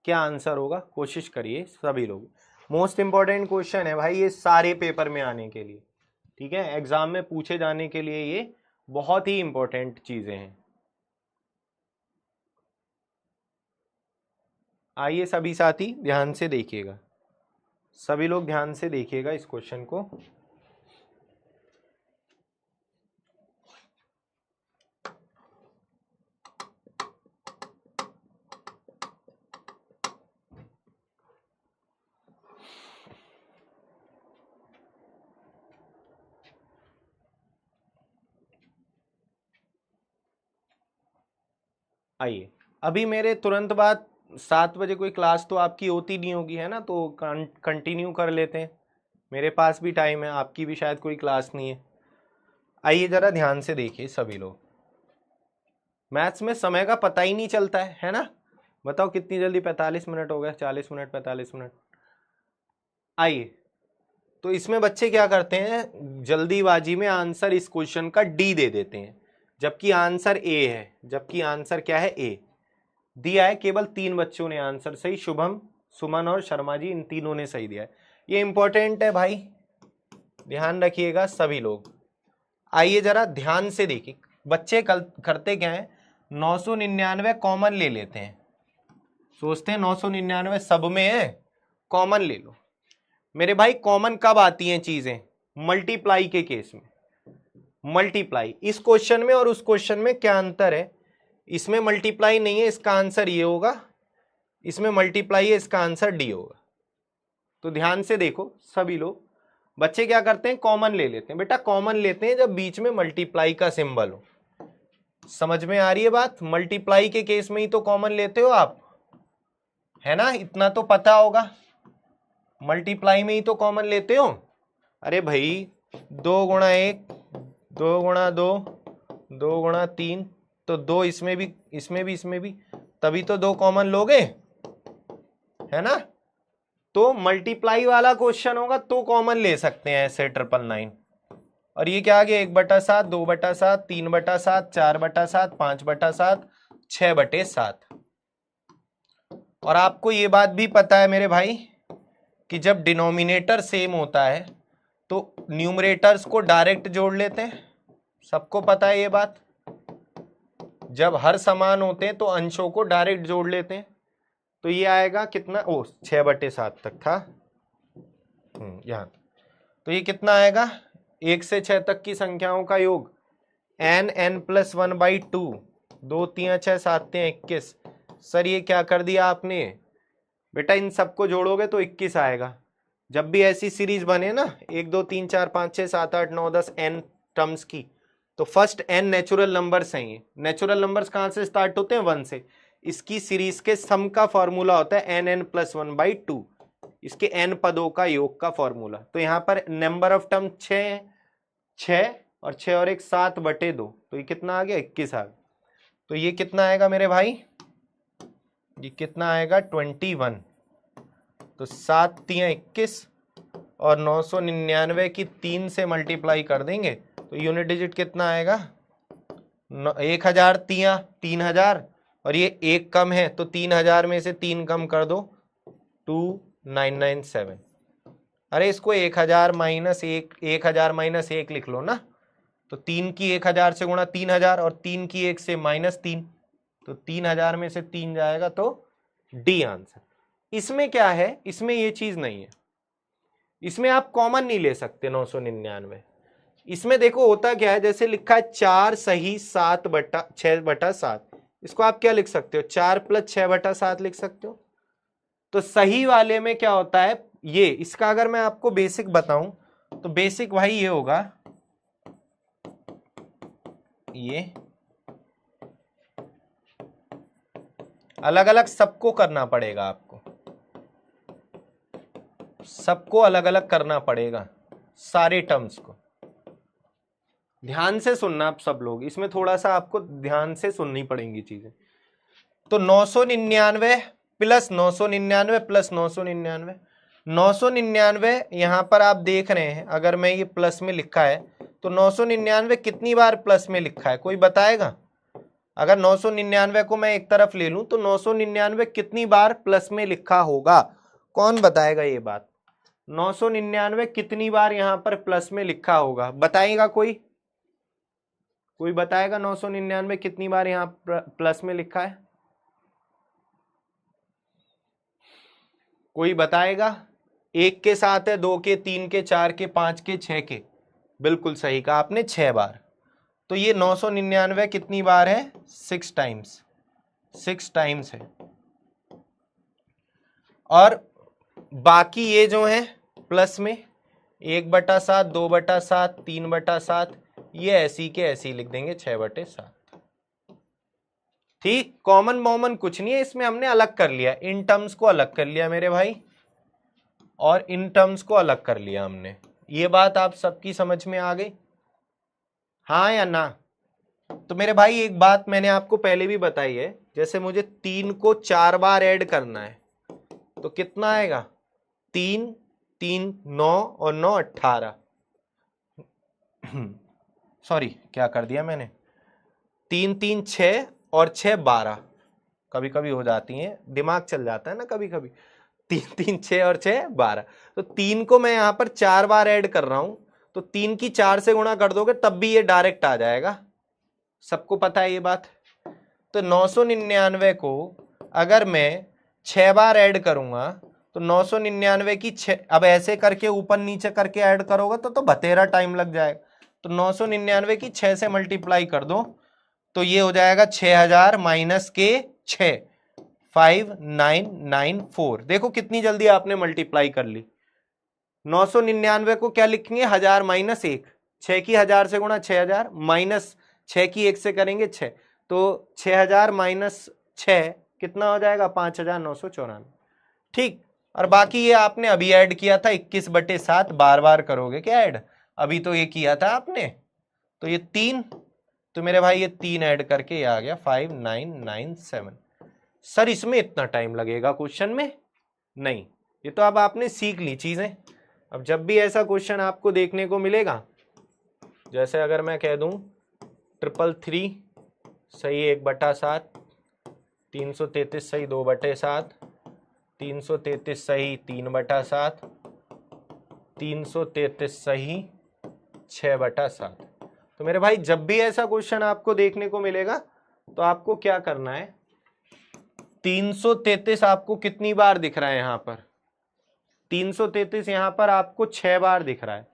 क्या आंसर होगा कोशिश करिए सभी लोग। मोस्ट इंपॉर्टेंट क्वेश्चन है भाई ये, सारे पेपर में आने के लिए, ठीक है, एग्जाम में पूछे जाने के लिए ये बहुत ही इंपॉर्टेंट चीजें हैं। आइए सभी साथी ध्यान से देखिएगा, सभी लोग ध्यान से देखिएगा इस क्वेश्चन को। आइए, अभी मेरे तुरंत बाद 7 बजे कोई क्लास तो आपकी होती नहीं होगी, है ना, तो कंटिन्यू कर लेते हैं, मेरे पास भी टाइम है, आपकी भी शायद कोई क्लास नहीं है। आइए जरा ध्यान से देखिए सभी लोग, मैथ्स में समय का पता ही नहीं चलता है ना। बताओ कितनी जल्दी 45 मिनट हो गए, 40 मिनट, 45 मिनट। आइए, तो इसमें बच्चे क्या करते हैं, जल्दीबाजी में आंसर इस क्वेश्चन का डी दे देते हैं, जबकि आंसर ए है, जबकि आंसर क्या है, ए दिया है। केवल 3 बच्चों ने आंसर सही, शुभम, सुमन और शर्मा जी, इन तीनों ने सही दिया है। ये इंपॉर्टेंट है भाई, ध्यान रखिएगा सभी लोग। आइए जरा ध्यान से देखिए, बच्चे करते क्या है, 999 कॉमन ले लेते हैं, सोचते हैं 999 सब में है, कॉमन ले लो। मेरे भाई कॉमन कब आती हैं चीजें, मल्टीप्लाई के केस में। मल्टीप्लाई इस क्वेश्चन में और उस क्वेश्चन में क्या अंतर है, इसमें मल्टीप्लाई नहीं है, इसका आंसर ये होगा, इसमें मल्टीप्लाई है, इसका आंसर डी होगा। तो ध्यान से देखो सभी लोग, बच्चे क्या करते हैं, कॉमन ले लेते हैं। बेटा कॉमन लेते हैं जब बीच में मल्टीप्लाई का सिंबल हो, समझ में आ रही है बात, मल्टीप्लाई के केस में ही तो कॉमन लेते हो आप, है ना, इतना तो पता होगा, मल्टीप्लाई में ही तो कॉमन लेते हो। अरे भाई 2 गुणा 1, 2 गुणा 2, 2 गुणा 3, तो 2 इसमें भी, इसमें भी, इसमें भी, तभी तो 2 कॉमन लोगे, है ना। तो मल्टीप्लाई वाला क्वेश्चन होगा तो कॉमन ले सकते हैं ऐसे 999। और ये क्या आ गया, 1/7, 2/7, 3/7, 4/7, 5/7, 6/7। और आपको ये बात भी पता है मेरे भाई कि जब डिनोमिनेटर सेम होता है तो न्यूमरेटर्स को डायरेक्ट जोड़ लेते हैं, सबको पता है ये बात। जब हर समान होते हैं तो अंशों को डायरेक्ट जोड़ लेते हैं। तो ये आएगा कितना, ओ 6/7 तक था यहाँ, तो ये कितना आएगा, 1 से 6 तक की संख्याओं का योग, n+1/2, 2 3 6 7 21। सर ये क्या कर दिया आपने, बेटा इन सबको जोड़ोगे तो 21 आएगा। जब भी ऐसी सीरीज बने ना 1 2 3 4 5 6 7 8 9 10 n टर्म्स की, तो फर्स्ट n नेचुरल नंबर्स हैं। नेचुरल नंबर्स कहां से स्टार्ट होते हैं, 1 से। इसकी सीरीज के सम का फॉर्मूला होता है n+1/2, इसके n पदों का योग का फॉर्मूला। तो यहाँ पर नंबर ऑफ टर्म 6 है, 6 और 6 और 1 7/2, तो ये कितना आ गया, 21 आ गया। तो ये कितना आएगा मेरे भाई, ये कितना आएगा 21। तो 7 3 21 और 999 की 3 से मल्टीप्लाई कर देंगे तो यूनिट डिजिट कितना आएगा, 1000, 3000, और ये 1 कम है तो 3000 में से 3 कम कर दो, 2997। अरे इसको 1000 माइनस 1 लिख लो ना, तो 3 की 1000 से गुणा 3000 और 3 की 1 से -3, तो 3000 में से 3 जाएगा, तो डी आंसर। इसमें क्या है, इसमें ये चीज नहीं है, इसमें आप कॉमन नहीं ले सकते 999। इसमें देखो होता क्या है, जैसे लिखा है 4 सही 7/6/7, इसको आप क्या लिख सकते हो, 4 + 6/7 लिख सकते हो। तो सही वाले में क्या होता है, ये इसका अगर मैं आपको बेसिक बताऊं तो बेसिक भाई ये होगा, ये अलग अलग सबको करना पड़ेगा, आपको सबको अलग अलग करना पड़ेगा, सारे टर्म्स को। ध्यान से सुनना आप सब लोग, इसमें थोड़ा सा आपको ध्यान से सुननी पड़ेंगी चीजें। तो 999 प्लस 999 प्लस 999, 999 यहां पर आप देख रहे हैं, अगर मैं ये प्लस में लिखा है तो 999 कितनी बार प्लस में लिखा है, कोई बताएगा। अगर 999 को मैं एक तरफ ले लूं तो 999 कितनी बार प्लस में लिखा होगा, कौन बताएगा ये बात, 999 कितनी बार यहां पर प्लस में लिखा होगा, बताएगा कोई, कोई बताएगा 999 कितनी बार यहां प्लस में लिखा है, कोई बताएगा। 1 के साथ है, 2 के, 3 के, 4 के, 5 के, 6 के, बिल्कुल सही कहा आपने, 6 बार। तो ये 999 कितनी बार है, 6 टाइम्स, 6 टाइम्स है। और बाकी ये जो है प्लस में 1/7, 2/7, 3/7, ये ऐसी के ऐसी लिख देंगे 6/7। ठीक, कॉमन मॉमन कुछ नहीं है इसमें, हमने अलग कर लिया, इन टर्म्स को अलग कर लिया मेरे भाई और इन टर्म्स को अलग कर लिया हमने। ये बात आप सबकी समझ में आ गई, हाँ या ना? तो मेरे भाई एक बात मैंने आपको पहले भी बताई है, जैसे मुझे 3 को 4 बार ऐड करना है तो कितना आएगा, 3 3 9 और 9 18 सॉरी क्या कर दिया मैंने, 3 3 6 और 6 12, कभी कभी हो जाती हैं, दिमाग चल जाता है ना कभी कभी, 3 3 6 और 6 12। तो 3 को मैं यहां पर 4 बार ऐड कर रहा हूं, तो 3 की 4 से गुणा कर दोगे तब भी ये डायरेक्ट आ जाएगा, सबको पता है ये बात। तो 999 को अगर मैं 6 बार ऐड करूंगा तो 999 की 6, अब ऐसे करके ऊपर नीचे करके ऐड करोगे तो बतेरा टाइम लग जाएगा। तो 999 की 6 से मल्टीप्लाई कर दो तो ये हो जाएगा 6000 माइनस के 6, 5994। देखो कितनी जल्दी आपने मल्टीप्लाई कर ली। 999 को क्या लिखेंगे, 1000 माइनस 1, 6 की 1000 से गुणा 6000 माइनस 6 की 1 से करेंगे 6, तो 6000 माइनस 6 कितना हो जाएगा, 5994। ठीक, और बाकी ये आपने अभी ऐड किया था 21/7, बार बार करोगे क्या ऐड, अभी तो ये किया था आपने, तो ये 3, तो मेरे भाई ये 3 ऐड करके ये आ गया 5997। सर इसमें इतना टाइम लगेगा क्वेश्चन में? नहीं, ये तो अब आपने सीख ली चीजें। अब जब भी ऐसा क्वेश्चन आपको देखने को मिलेगा, जैसे अगर मैं कह दूं 333 सही 1/7, 333 सही 2/7, 333 सही 3/7, 333 सही 6/7। तो मेरे भाई जब भी ऐसा क्वेश्चन आपको देखने को मिलेगा तो आपको क्या करना है, 333 आपको कितनी बार दिख रहा है यहां पर, 333 यहां पर आपको 6 बार दिख रहा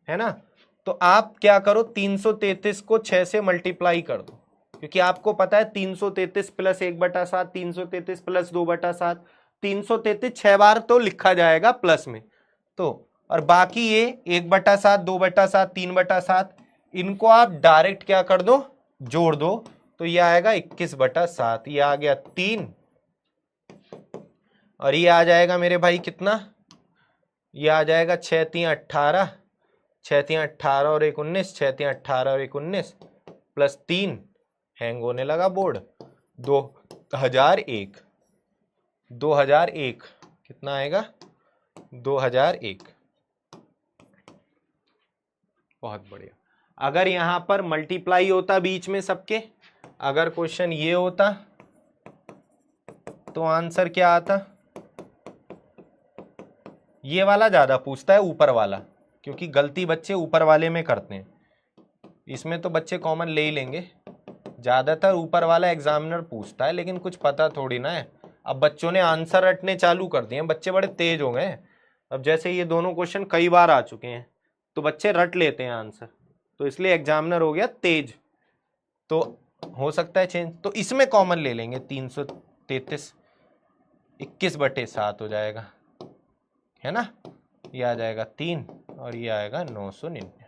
है ना? तो आप क्या करो, 333 को 6 से मल्टीप्लाई कर दो, क्योंकि आपको पता है 333 प्लस 1/7, 333 प्लस 2/7, 333 6 बार तो लिखा जाएगा प्लस में, तो और बाकी ये 1/7, 2/7, 3/7 इनको आप डायरेक्ट क्या कर दो, जोड़ दो, तो ये आएगा 21/7, ये आ गया 3 और ये आ जाएगा मेरे भाई कितना, ये आ जाएगा 6 3 18, 6 3 18 और 1 19, 6 3 18 और 1 19 प्लस 3, हैंग होने लगा बोर्ड, 2001, 2001 कितना आएगा, 2001। बहुत बढ़िया। अगर यहां पर मल्टीप्लाई होता बीच में सबके, अगर क्वेश्चन ये होता तो आंसर क्या आता, ये वाला ज्यादा पूछता है ऊपर वाला, क्योंकि गलती बच्चे ऊपर वाले में करते हैं, इसमें तो बच्चे कॉमन ले ही लेंगे, ज्यादातर ऊपर वाला एग्जामिनर पूछता है, लेकिन कुछ पता थोड़ी ना है। अब बच्चों ने आंसर रटने चालू कर दिए, बच्चे बड़े तेज हो गए। अब जैसे ये दोनों क्वेश्चन कई बार आ चुके हैं तो बच्चे रट लेते हैं आंसर, तो इसलिए एग्जामिनर हो गया तेज, तो हो सकता है चेंज। तो इसमें कॉमन ले लेंगे, 333 21/7 हो जाएगा, है ना? ये आ जाएगा 3 और ये आएगा 999।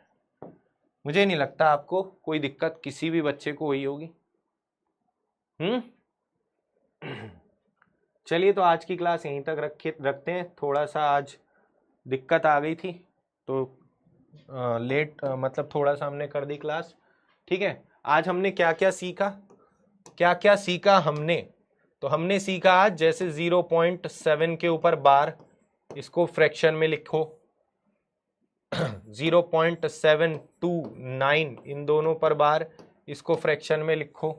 मुझे नहीं लगता आपको कोई दिक्कत किसी भी बच्चे को हुई होगी। चलिए, तो आज की क्लास यहीं तक रखते हैं। थोड़ा सा आज दिक्कत आ गई थी तो लेट मतलब थोड़ा सा हमने कर दी क्लास, ठीक है। आज हमने क्या क्या सीखा हमने, तो हमने सीखा आज जैसे 0.7 के ऊपर बार, इसको फ्रैक्शन में लिखो, 0.729 इन दोनों पर बार, इसको फ्रैक्शन में लिखो।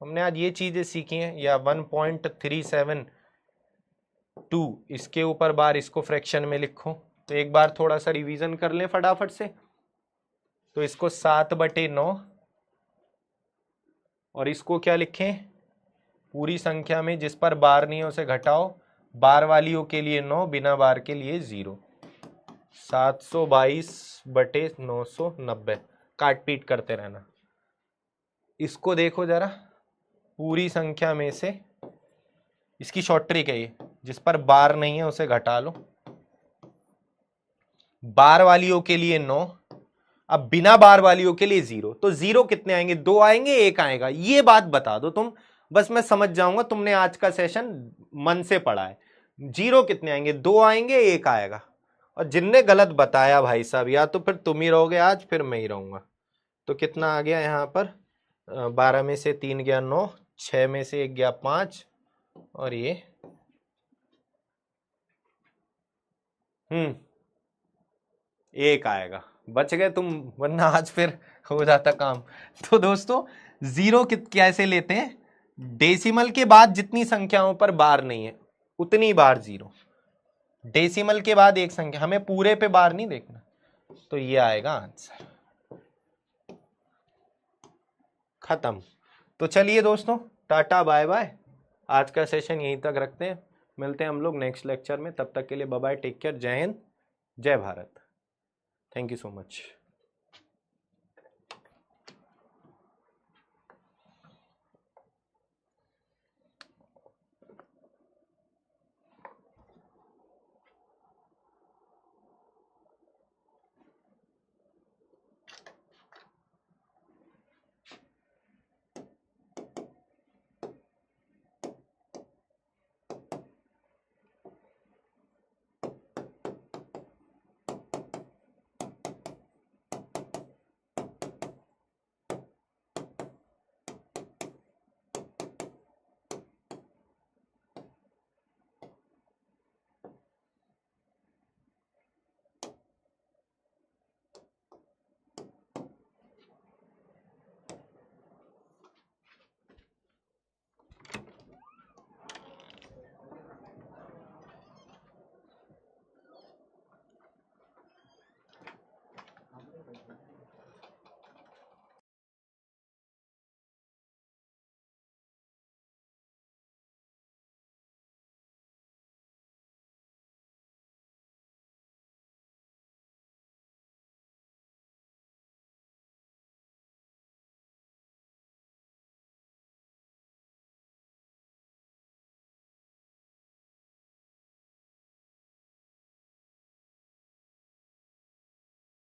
हमने आज ये चीजें सीखी हैं, या 1.372 इसके ऊपर बार, इसको फ्रैक्शन में लिखो। तो एक बार थोड़ा सा रिवीजन कर लें फटाफट से। तो इसको 7/9 और इसको क्या लिखें, पूरी संख्या में जिस पर बार नहीं है उसे घटाओ, बार वालियों के लिए 9, बिना बार के लिए 0, 722/990, काट पीट करते रहना। इसको देखो जरा, पूरी संख्या में से, इसकी शॉर्ट ट्रिक है ये, जिस पर बार नहीं है उसे घटा लो, बार वालियों के लिए 9, अब बिना बार वालियों के लिए 0, तो 0 कितने आएंगे, 2 आएंगे, 1 आएगा, ये बात बता दो तुम। बस मैं समझ जाऊंगा तुमने आज का सेशन मन से पढ़ा है। 0 कितने आएंगे, 2 आएंगे, 1 आएगा। और जिनने गलत बताया भाई साहब, या तो फिर तुम ही रहोगे आज, फिर मैं ही रहूंगा। तो कितना आ गया यहाँ पर, 12 में से 3 गया 9, 6 में से 1 गया 5, और ये 1 आएगा। बच गए तुम, वरना आज फिर हो जाता काम। तो दोस्तों 0 कैसे लेते हैं, डेसिमल के बाद जितनी संख्याओं पर बार नहीं है उतनी बार 0, डेसिमल के बाद एक संख्या, हमें पूरे पे बार नहीं देखना। तो ये आएगा आंसर। खत्म। तो चलिए दोस्तों, टाटा बाय बाय, आज का सेशन यहीं तक रखते हैं। मिलते हैं हम लोग नेक्स्ट लेक्चर में, तब तक के लिए बाय बाय, टेक केयर, जय हिंद, जय Bharat, thank you so much.